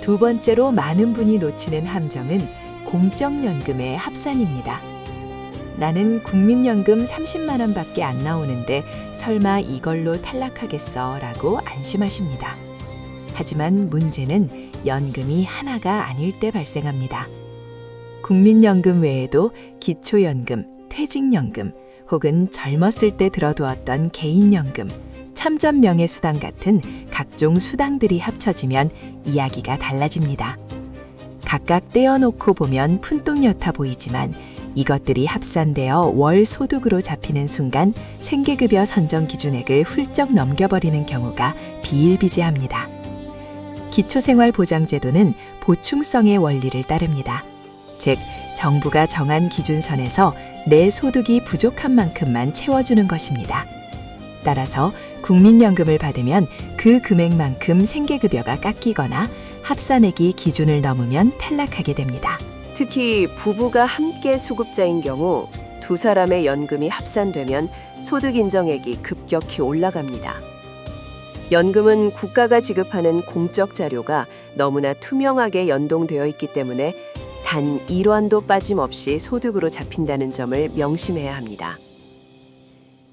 두 번째로 많은 분이 놓치는 함정은 공적연금의 합산입니다. 나는 국민연금 30만 원밖에 안 나오는데 설마 이걸로 탈락하겠어 라고 안심하십니다. 하지만 문제는 연금이 하나가 아닐 때 발생합니다. 국민연금 외에도 기초연금, 퇴직연금 혹은 젊었을 때 들어두었던 개인연금, 참전명예수당 같은 각종 수당들이 합쳐지면 이야기가 달라집니다. 각각 떼어놓고 보면 푼똥여타 보이지만 이것들이 합산되어 월 소득으로 잡히는 순간 생계급여 선정 기준액을 훌쩍 넘겨버리는 경우가 비일비재합니다. 기초생활보장제도는 보충성의 원리를 따릅니다. 즉, 정부가 정한 기준선에서 내 소득이 부족한 만큼만 채워주는 것입니다. 따라서 국민연금을 받으면 그 금액만큼 생계급여가 깎이거나 합산액이 기준을 넘으면 탈락하게 됩니다. 특히 부부가 함께 수급자인 경우 두 사람의 연금이 합산되면 소득 인정액이 급격히 올라갑니다. 연금은 국가가 지급하는 공적 자료가 너무나 투명하게 연동되어 있기 때문에 단 1원도 빠짐없이 소득으로 잡힌다는 점을 명심해야 합니다.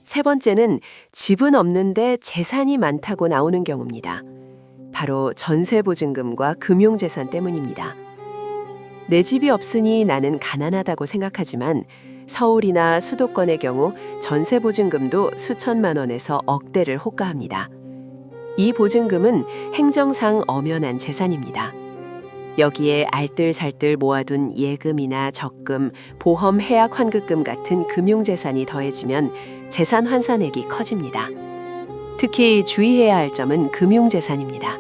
세 번째는 집은 없는데 재산이 많다고 나오는 경우입니다. 바로 전세보증금과 금융재산 때문입니다. 내 집이 없으니 나는 가난하다고 생각하지만 서울이나 수도권의 경우 전세보증금도 수천만 원에서 억대를 호가합니다. 이 보증금은 행정상 엄연한 재산입니다. 여기에 알뜰살뜰 모아둔 예금이나 적금, 보험 해약 환급금 같은 금융재산이 더해지면 재산 환산액이 커집니다. 특히 주의해야 할 점은 금융재산입니다.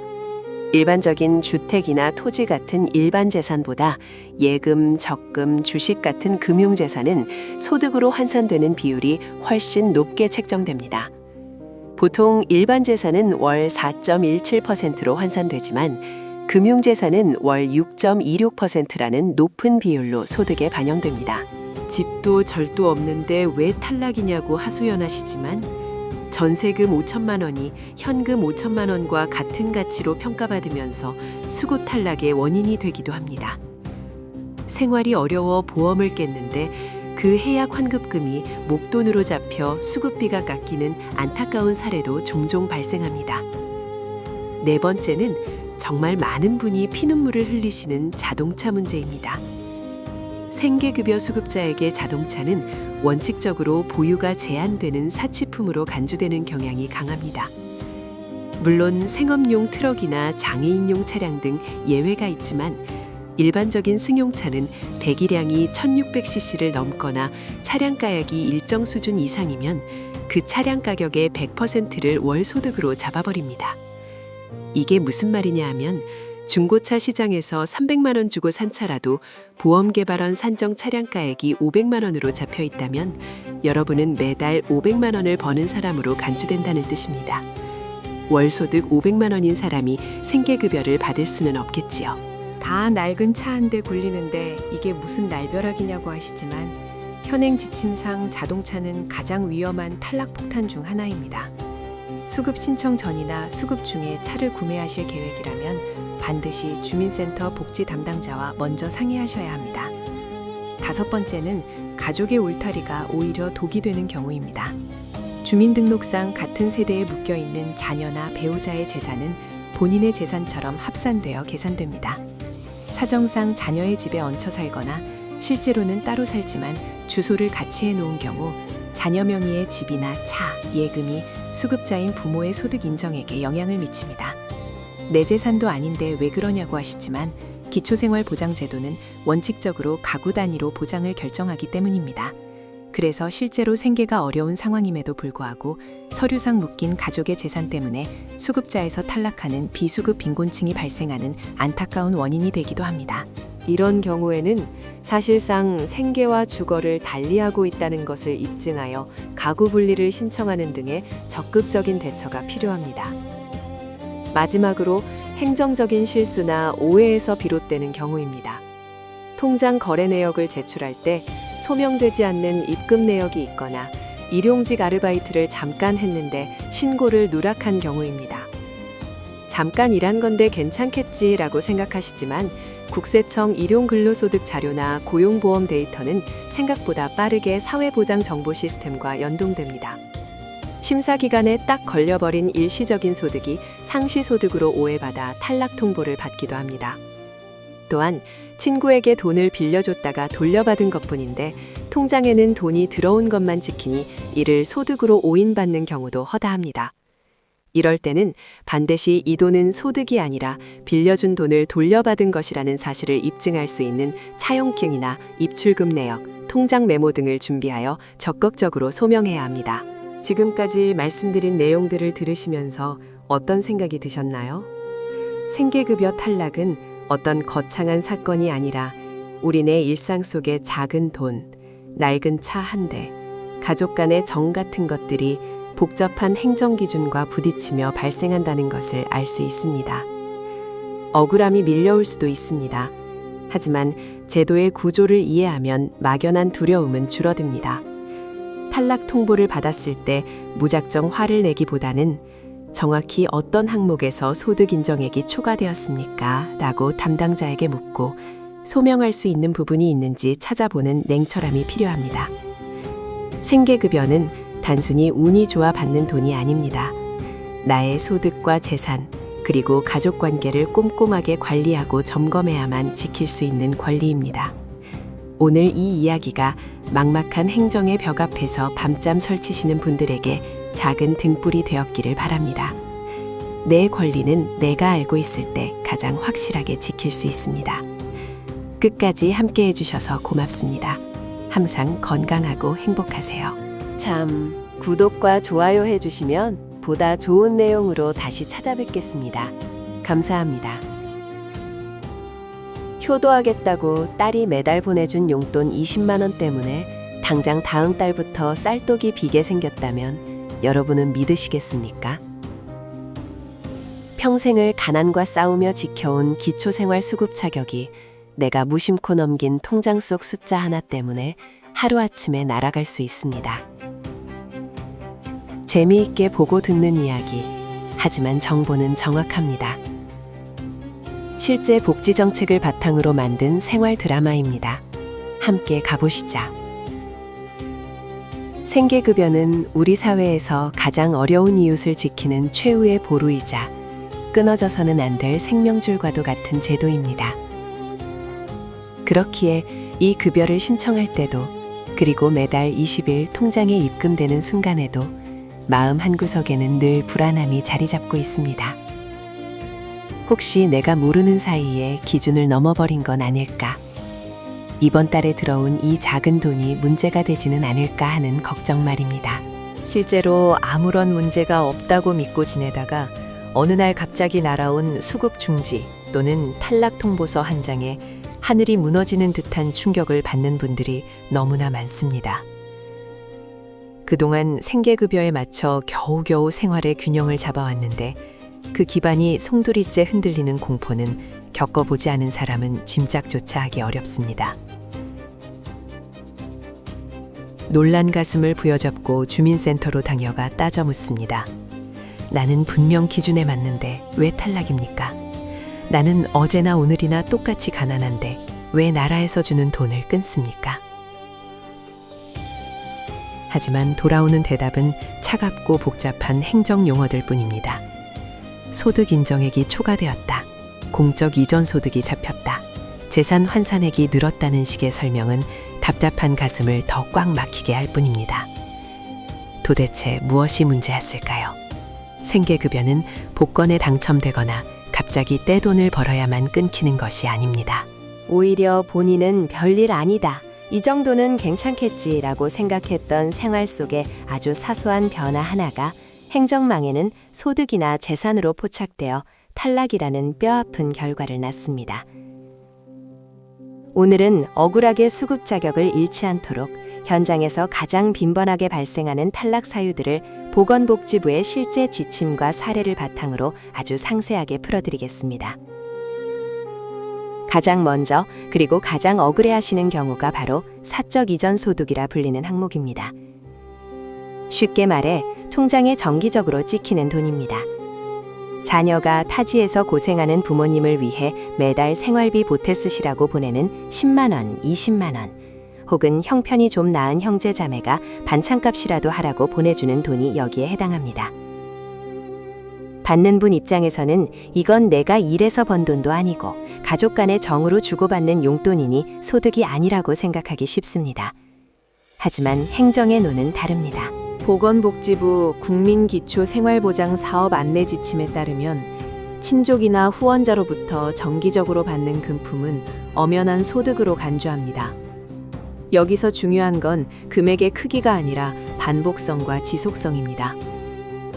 일반적인 주택이나 토지 같은 일반 재산보다 예금, 적금, 주식 같은 금융재산은 소득으로 환산되는 비율이 훨씬 높게 책정됩니다. 보통 일반 재산은 월 4.17%로 환산되지만 금융재산은 월 6.26%라는 높은 비율로 소득에 반영됩니다. 집도 절도 없는데 왜 탈락이냐고 하소연하시지만 전세금 5천만 원이 현금 5천만 원과 같은 가치로 평가받으면서 수급 탈락의 원인이 되기도 합니다. 생활이 어려워 보험을 깼는데 그 해약 환급금이 목돈으로 잡혀 수급비가 깎이는 안타까운 사례도 종종 발생합니다. 네 번째는 정말 많은 분이 피눈물을 흘리시는 자동차 문제입니다. 생계급여 수급자에게 자동차는 원칙적으로 보유가 제한되는 사치품으로 간주되는 경향이 강합니다. 물론 생업용 트럭이나 장애인용 차량 등 예외가 있지만 일반적인 승용차는 배기량이 1600cc를 넘거나 차량 가액이 일정 수준 이상이면 그 차량 가격의 100%를 월 소득으로 잡아버립니다. 이게 무슨 말이냐 하면 중고차 시장에서 300만 원 주고 산 차라도 보험개발원 산정 차량가액이 500만 원으로 잡혀 있다면 여러분은 매달 500만 원을 버는 사람으로 간주된다는 뜻입니다. 월소득 500만 원인 사람이 생계급여를 받을 수는 없겠지요. 다 낡은 차 한 대 굴리는데 이게 무슨 날벼락이냐고 하시지만 현행 지침상 자동차는 가장 위험한 탈락 폭탄 중 하나입니다. 수급 신청 전이나 수급 중에 차를 구매하실 계획이라면 반드시 주민센터 복지 담당자와 먼저 상의하셔야 합니다. 다섯 번째는 가족의 울타리가 오히려 독이 되는 경우입니다. 주민등록상 같은 세대에 묶여 있는 자녀나 배우자의 재산은 본인의 재산처럼 합산되어 계산됩니다. 사정상 자녀의 집에 얹혀 살거나 실제로는 따로 살지만 주소를 같이 해놓은 경우 자녀 명의의 집이나 차, 예금이 수급자인 부모의 소득 인정액에 영향을 미칩니다. 내 재산도 아닌데 왜 그러냐고 하시지만 기초생활보장제도는 원칙적으로 가구 단위로 보장을 결정하기 때문입니다. 그래서 실제로 생계가 어려운 상황임에도 불구하고 서류상 묶인 가족의 재산 때문에 수급자에서 탈락하는 비수급 빈곤층이 발생하는 안타까운 원인이 되기도 합니다. 이런 경우에는 사실상 생계와 주거를 달리하고 있다는 것을 입증하여 가구 분리를 신청하는 등의 적극적인 대처가 필요합니다. 마지막으로 행정적인 실수나 오해에서 비롯되는 경우입니다. 통장 거래 내역을 제출할 때 소명되지 않는 입금 내역이 있거나 일용직 아르바이트를 잠깐 했는데 신고를 누락한 경우입니다. 잠깐 일한 건데 괜찮겠지라고 생각하시지만 국세청 일용근로소득 자료나 고용보험 데이터는 생각보다 빠르게 사회보장 정보 시스템과 연동됩니다. 심사 기간에 딱 걸려버린 일시적인 소득이 상시소득으로 오해받아 탈락 통보를 받기도 합니다. 또한 친구에게 돈을 빌려줬다가 돌려받은 것뿐인데 통장에는 돈이 들어온 것만 찍히니 이를 소득으로 오인받는 경우도 허다합니다. 이럴 때는 반드시 이 돈은 소득이 아니라 빌려준 돈을 돌려받은 것이라는 사실을 입증할 수 있는 차용증이나 입출금 내역, 통장 메모 등을 준비하여 적극적으로 소명해야 합니다. 지금까지 말씀드린 내용들을 들으시면서 어떤 생각이 드셨나요? 생계급여 탈락은 어떤 거창한 사건이 아니라 우리네 일상 속의 작은 돈, 낡은 차 한 대, 가족 간의 정 같은 것들이 복잡한 행정 기준과 부딪히며 발생한다는 것을 알 수 있습니다. 억울함이 밀려올 수도 있습니다. 하지만 제도의 구조를 이해하면 막연한 두려움은 줄어듭니다. 탈락 통보를 받았을 때 무작정 화를 내기보다는 정확히 어떤 항목에서 소득 인정액이 초과되었습니까? 라고 담당자에게 묻고 소명할 수 있는 부분이 있는지 찾아보는 냉철함이 필요합니다. 생계급여는 단순히 운이 좋아 받는 돈이 아닙니다. 나의 소득과 재산, 그리고 가족 관계를 꼼꼼하게 관리하고 점검해야만 지킬 수 있는 권리입니다. 오늘 이 이야기가 막막한 행정의 벽 앞에서 밤잠 설치시는 분들에게 작은 등불이 되었기를 바랍니다. 내 권리는 내가 알고 있을 때 가장 확실하게 지킬 수 있습니다. 끝까지 함께 해주셔서 고맙습니다. 항상 건강하고 행복하세요. 참, 구독과 좋아요 해주시면 보다 좋은 내용으로 다시 찾아뵙겠습니다. 감사합니다. 효도하겠다고 딸이 매달 보내준 용돈 20만 원 때문에 당장 다음 달부터 쌀독이 비게 생겼다면 여러분은 믿으시겠습니까? 평생을 가난과 싸우며 지켜온 기초생활수급 자격이 내가 무심코 넘긴 통장 속 숫자 하나 때문에 하루아침에 날아갈 수 있습니다. 재미있게 보고 듣는 이야기, 하지만 정보는 정확합니다. 실제 복지 정책을 바탕으로 만든 생활 드라마입니다. 함께 가보시죠. 생계급여는 우리 사회에서 가장 어려운 이웃을 지키는 최후의 보루이자 끊어져서는 안 될 생명줄과도 같은 제도입니다. 그렇기에 이 급여를 신청할 때도, 그리고 매달 20일 통장에 입금되는 순간에도 마음 한구석에는 늘 불안함이 자리 잡고 있습니다. 혹시 내가 모르는 사이에 기준을 넘어버린 건 아닐까? 이번 달에 들어온 이 작은 돈이 문제가 되지는 않을까 하는 걱정 말입니다. 실제로 아무런 문제가 없다고 믿고 지내다가 어느 날 갑자기 날아온 수급 중지 또는 탈락 통보서 한 장에 하늘이 무너지는 듯한 충격을 받는 분들이 너무나 많습니다. 그동안 생계급여에 맞춰 겨우겨우 생활의 균형을 잡아왔는데 그 기반이 송두리째 흔들리는 공포는 겪어보지 않은 사람은 짐작조차 하기 어렵습니다. 놀란 가슴을 부여잡고 주민센터로 다녀가 따져 묻습니다. 나는 분명 기준에 맞는데 왜 탈락입니까? 나는 어제나 오늘이나 똑같이 가난한데 왜 나라에서 주는 돈을 끊습니까? 하지만 돌아오는 대답은 차갑고 복잡한 행정 용어들 뿐입니다. 소득 인정액이 초과되었다. 공적 이전 소득이 잡혔다. 재산 환산액이 늘었다는 식의 설명은 답답한 가슴을 더 꽉 막히게 할 뿐입니다. 도대체 무엇이 문제였을까요? 생계급여는 복권에 당첨되거나 갑자기 떼돈을 벌어야만 끊기는 것이 아닙니다. 오히려 본인은 별일 아니다, 이 정도는 괜찮겠지라고 생각했던 생활 속의 아주 사소한 변화 하나가 행정망에는 소득이나 재산으로 포착되어 탈락이라는 뼈아픈 결과를 낳습니다. 오늘은 억울하게 수급 자격을 잃지 않도록 현장에서 가장 빈번하게 발생하는 탈락 사유들을 보건복지부의 실제 지침과 사례를 바탕으로 아주 상세하게 풀어드리겠습니다. 가장 먼저, 그리고 가장 억울해하시는 경우가 바로 사적 이전 소득이라 불리는 항목입니다. 쉽게 말해 통장에 정기적으로 찍히는 돈입니다. 자녀가 타지에서 고생하는 부모님을 위해 매달 생활비 보태 쓰시라고 보내는 10만 원, 20만 원, 혹은 형편이 좀 나은 형제 자매가 반찬값이라도 하라고 보내주는 돈이 여기에 해당합니다. 받는 분 입장에서는 이건 내가 일해서 번 돈도 아니고 가족 간의 정으로 주고받는 용돈이니 소득이 아니라고 생각하기 쉽습니다. 하지만 행정의 노는 다릅니다. 보건복지부 국민기초생활보장사업 안내 지침에 따르면 친족이나 후원자로부터 정기적으로 받는 금품은 엄연한 소득으로 간주합니다. 여기서 중요한 건 금액의 크기가 아니라 반복성과 지속성입니다.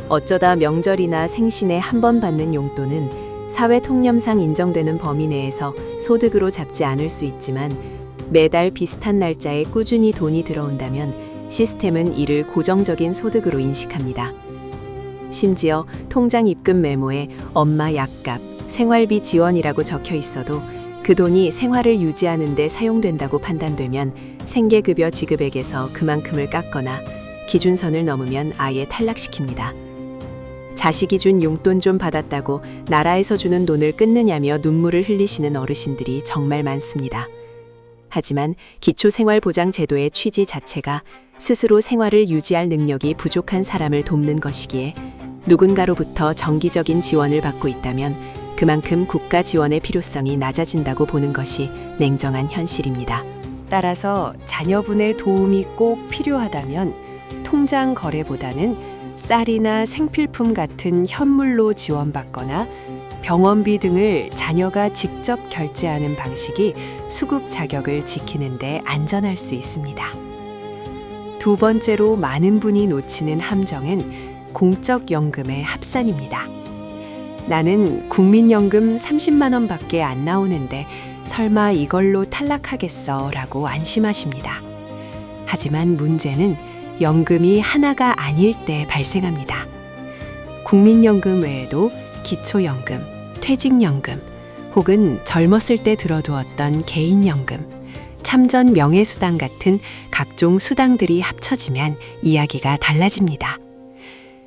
어쩌다 명절이나 생신에 한 번 받는 용돈은 사회 통념상 인정되는 범위 내에서 소득으로 잡지 않을 수 있지만 매달 비슷한 날짜에 꾸준히 돈이 들어온다면 시스템은 이를 고정적인 소득으로 인식합니다. 심지어 통장 입금 메모에 엄마 약값, 생활비 지원이라고 적혀 있어도 그 돈이 생활을 유지하는 데 사용된다고 판단되면 생계급여 지급액에서 그만큼을 깎거나 기준선을 넘으면 아예 탈락시킵니다. 자식이 준 용돈 좀 받았다고 나라에서 주는 돈을 끊느냐며 눈물을 흘리시는 어르신들이 정말 많습니다. 하지만 기초생활보장제도의 취지 자체가 스스로 생활을 유지할 능력이 부족한 사람을 돕는 것이기에 누군가로부터 정기적인 지원을 받고 있다면 그만큼 국가 지원의 필요성이 낮아진다고 보는 것이 냉정한 현실입니다. 따라서 자녀분의 도움이 꼭 필요하다면 통장 거래보다는 쌀이나 생필품 같은 현물로 지원받거나 병원비 등을 자녀가 직접 결제하는 방식이 수급 자격을 지키는 데 안전할 수 있습니다. 두 번째로 많은 분이 놓치는 함정은 공적연금의 합산입니다. 나는 국민연금 30만 원밖에 안 나오는데 설마 이걸로 탈락하겠어 라고 안심하십니다. 하지만 문제는 연금이 하나가 아닐 때 발생합니다. 국민연금 외에도 기초연금, 퇴직연금, 혹은 젊었을 때 들어두었던 개인연금, 참전 명예수당 같은 각종 수당들이 합쳐지면 이야기가 달라집니다.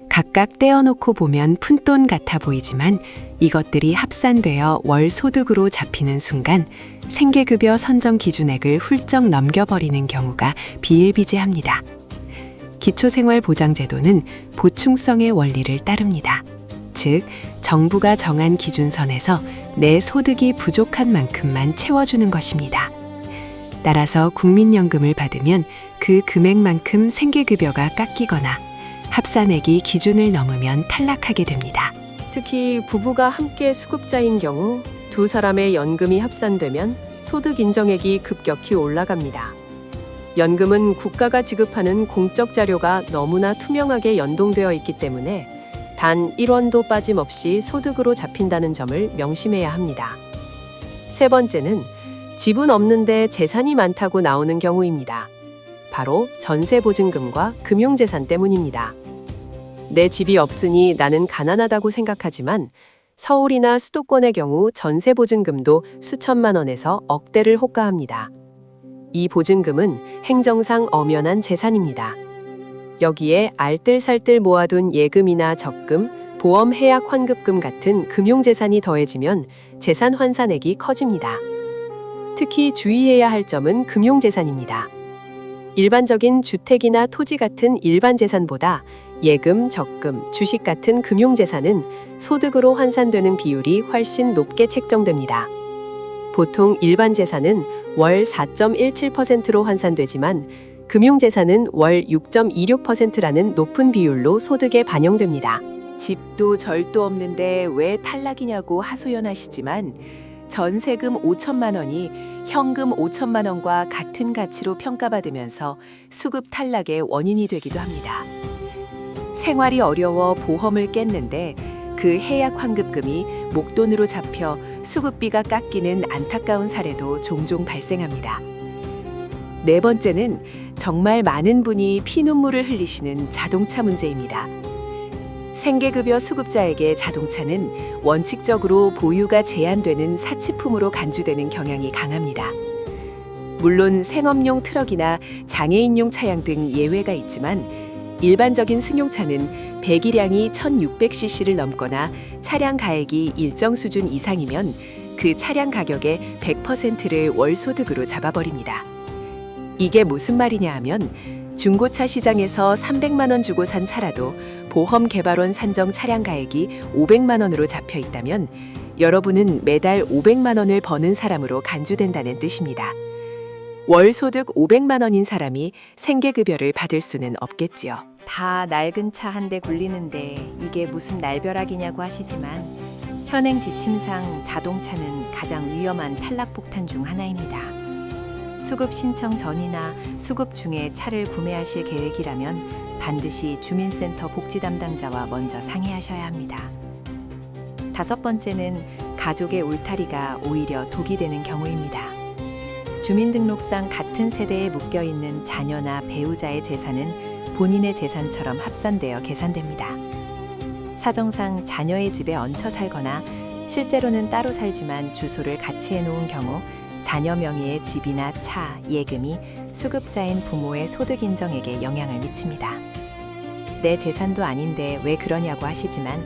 각각 떼어놓고 보면 푼돈 같아 보이지만 이것들이 합산되어 월 소득으로 잡히는 순간 생계급여 선정 기준액을 훌쩍 넘겨버리는 경우가 비일비재합니다. 기초생활보장제도는 보충성의 원리를 따릅니다. 즉, 정부가 정한 기준선에서 내 소득이 부족한 만큼만 채워주는 것입니다. 따라서 국민연금을 받으면 그 금액만큼 생계급여가 깎이거나 합산액이 기준을 넘으면 탈락하게 됩니다. 특히 부부가 함께 수급자인 경우 두 사람의 연금이 합산되면 소득 인정액이 급격히 올라갑니다. 연금은 국가가 지급하는 공적 자료가 너무나 투명하게 연동되어 있기 때문에 단 1원도 빠짐없이 소득으로 잡힌다는 점을 명심해야 합니다. 세 번째는 집은 없는데 재산이 많다고 나오는 경우입니다. 바로 전세보증금과 금융재산 때문입니다. 내 집이 없으니 나는 가난하다고 생각하지만 서울이나 수도권의 경우 전세보증금도 수천만 원에서 억대를 호가합니다. 이 보증금은 행정상 엄연한 재산입니다. 여기에 알뜰살뜰 모아둔 예금이나 적금, 보험 해약 환급금 같은 금융재산이 더해지면 재산 환산액이 커집니다. 특히 주의해야 할 점은 금융재산입니다. 일반적인 주택이나 토지 같은 일반 재산보다 예금, 적금, 주식 같은 금융재산은 소득으로 환산되는 비율이 훨씬 높게 책정됩니다. 보통 일반 재산은 월 4.17%로 환산되지만 금융재산은 월 6.26%라는 높은 비율로 소득에 반영됩니다. 집도 절도 없는데 왜 탈락이냐고 하소연하시지만 전세금 5천만 원이 현금 5천만 원과 같은 가치로 평가받으면서 수급 탈락의 원인이 되기도 합니다. 생활이 어려워 보험을 깼는데 그 해약 환급금이 목돈으로 잡혀 수급비가 깎이는 안타까운 사례도 종종 발생합니다. 네 번째는 정말 많은 분이 피눈물을 흘리시는 자동차 문제입니다. 생계급여 수급자에게 자동차는 원칙적으로 보유가 제한되는 사치품으로 간주되는 경향이 강합니다. 물론 생업용 트럭이나 장애인용 차량 등 예외가 있지만 일반적인 승용차는 배기량이 1600cc를 넘거나 차량 가액이 일정 수준 이상이면 그 차량 가격의 100%를 월소득으로 잡아버립니다. 이게 무슨 말이냐 하면 중고차 시장에서 300만 원 주고 산 차라도 보험 개발원 산정 차량 가액이 500만 원으로 잡혀 있다면 여러분은 매달 500만 원을 버는 사람으로 간주된다는 뜻입니다. 월 소득 500만 원인 사람이 생계급여를 받을 수는 없겠지요. 다 낡은 차 한 대 굴리는데 이게 무슨 날벼락이냐고 하시지만 현행 지침상 자동차는 가장 위험한 탈락폭탄 중 하나입니다. 수급 신청 전이나 수급 중에 차를 구매하실 계획이라면 반드시 주민센터 복지 담당자와 먼저 상의하셔야 합니다. 5번째는 가족의 울타리가 오히려 독이 되는 경우입니다. 주민등록상 같은 세대에 묶여 있는 자녀나 배우자의 재산은 본인의 재산처럼 합산되어 계산됩니다. 사정상 자녀의 집에 얹혀 살거나 실제로는 따로 살지만 주소를 같이 해놓은 경우 자녀 명의의 집이나 차, 예금이 수급자인 부모의 소득 인정액에 영향을 미칩니다. 내 재산도 아닌데 왜 그러냐고 하시지만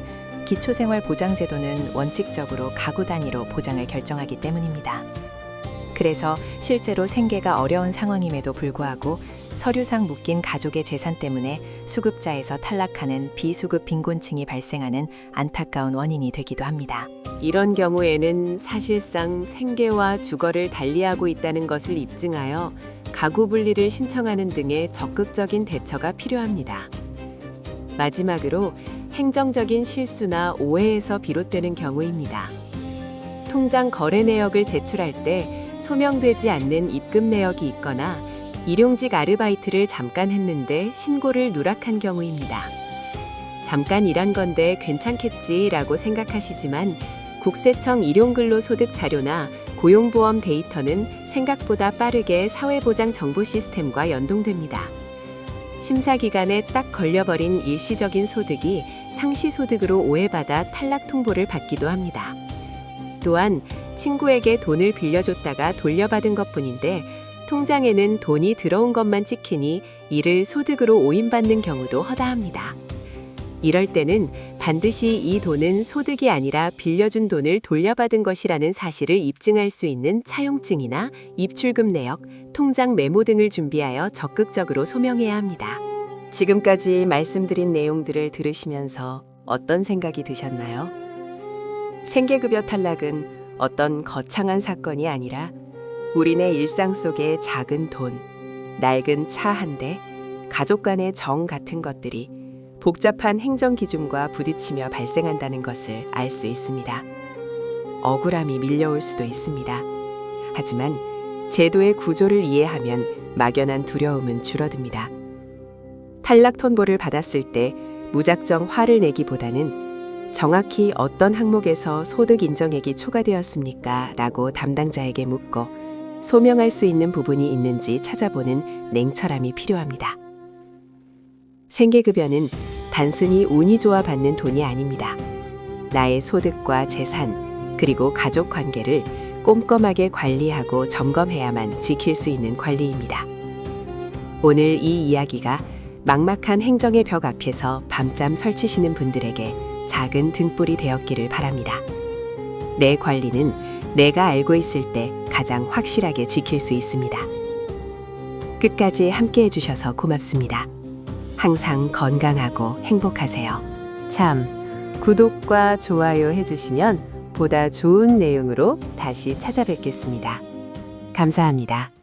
기초생활보장제도는 원칙적으로 가구 단위로 보장을 결정하기 때문입니다. 그래서 실제로 생계가 어려운 상황임에도 불구하고 서류상 묶인 가족의 재산 때문에 수급자에서 탈락하는 비수급 빈곤층이 발생하는 안타까운 원인이 되기도 합니다. 이런 경우에는 사실상 생계와 주거를 달리하고 있다는 것을 입증하여 가구 분리를 신청하는 등의 적극적인 대처가 필요합니다. 마지막으로 행정적인 실수나 오해에서 비롯되는 경우입니다. 통장 거래 내역을 제출할 때 소명되지 않는 입금 내역이 있거나 일용직 아르바이트를 잠깐 했는데 신고를 누락한 경우입니다. 잠깐 일한 건데 괜찮겠지라고 생각하시지만 국세청 일용근로소득 자료나 고용보험 데이터는 생각보다 빠르게 사회보장 정보 시스템과 연동됩니다. 심사 기간에 딱 걸려버린 일시적인 소득이 상시소득으로 오해받아 탈락 통보를 받기도 합니다. 또한 친구에게 돈을 빌려줬다가 돌려받은 것뿐인데 통장에는 돈이 들어온 것만 찍히니 이를 소득으로 오인받는 경우도 허다합니다. 이럴 때는 반드시 이 돈은 소득이 아니라 빌려준 돈을 돌려받은 것이라는 사실을 입증할 수 있는 차용증이나 입출금 내역, 통장 메모 등을 준비하여 적극적으로 소명해야 합니다. 지금까지 말씀드린 내용들을 들으시면서 어떤 생각이 드셨나요? 생계급여 탈락은 어떤 거창한 사건이 아니라 우리네 일상 속의 작은 돈, 낡은 차 한 대, 가족 간의 정 같은 것들이 복잡한 행정 기준과 부딪히며 발생한다는 것을 알 수 있습니다. 억울함이 밀려올 수도 있습니다. 하지만 제도의 구조를 이해하면 막연한 두려움은 줄어듭니다. 탈락 통보를 받았을 때 무작정 화를 내기보다는 정확히 어떤 항목에서 소득 인정액이 초과되었습니까? 라고 담당자에게 묻고 소명할 수 있는 부분이 있는지 찾아보는 냉철함이 필요합니다. 생계급여는 단순히 운이 좋아 받는 돈이 아닙니다. 나의 소득과 재산, 그리고 가족 관계를 꼼꼼하게 관리하고 점검해야만 지킬 수 있는 권리입니다. 오늘 이 이야기가 막막한 행정의 벽 앞에서 밤잠 설치시는 분들에게 작은 등불이 되었기를 바랍니다. 내 권리는 내가 알고 있을 때 가장 확실하게 지킬 수 있습니다. 끝까지 함께 해주셔서 고맙습니다. 항상 건강하고 행복하세요. 참, 구독과 좋아요 해주시면 보다 좋은 내용으로 다시 찾아뵙겠습니다. 감사합니다.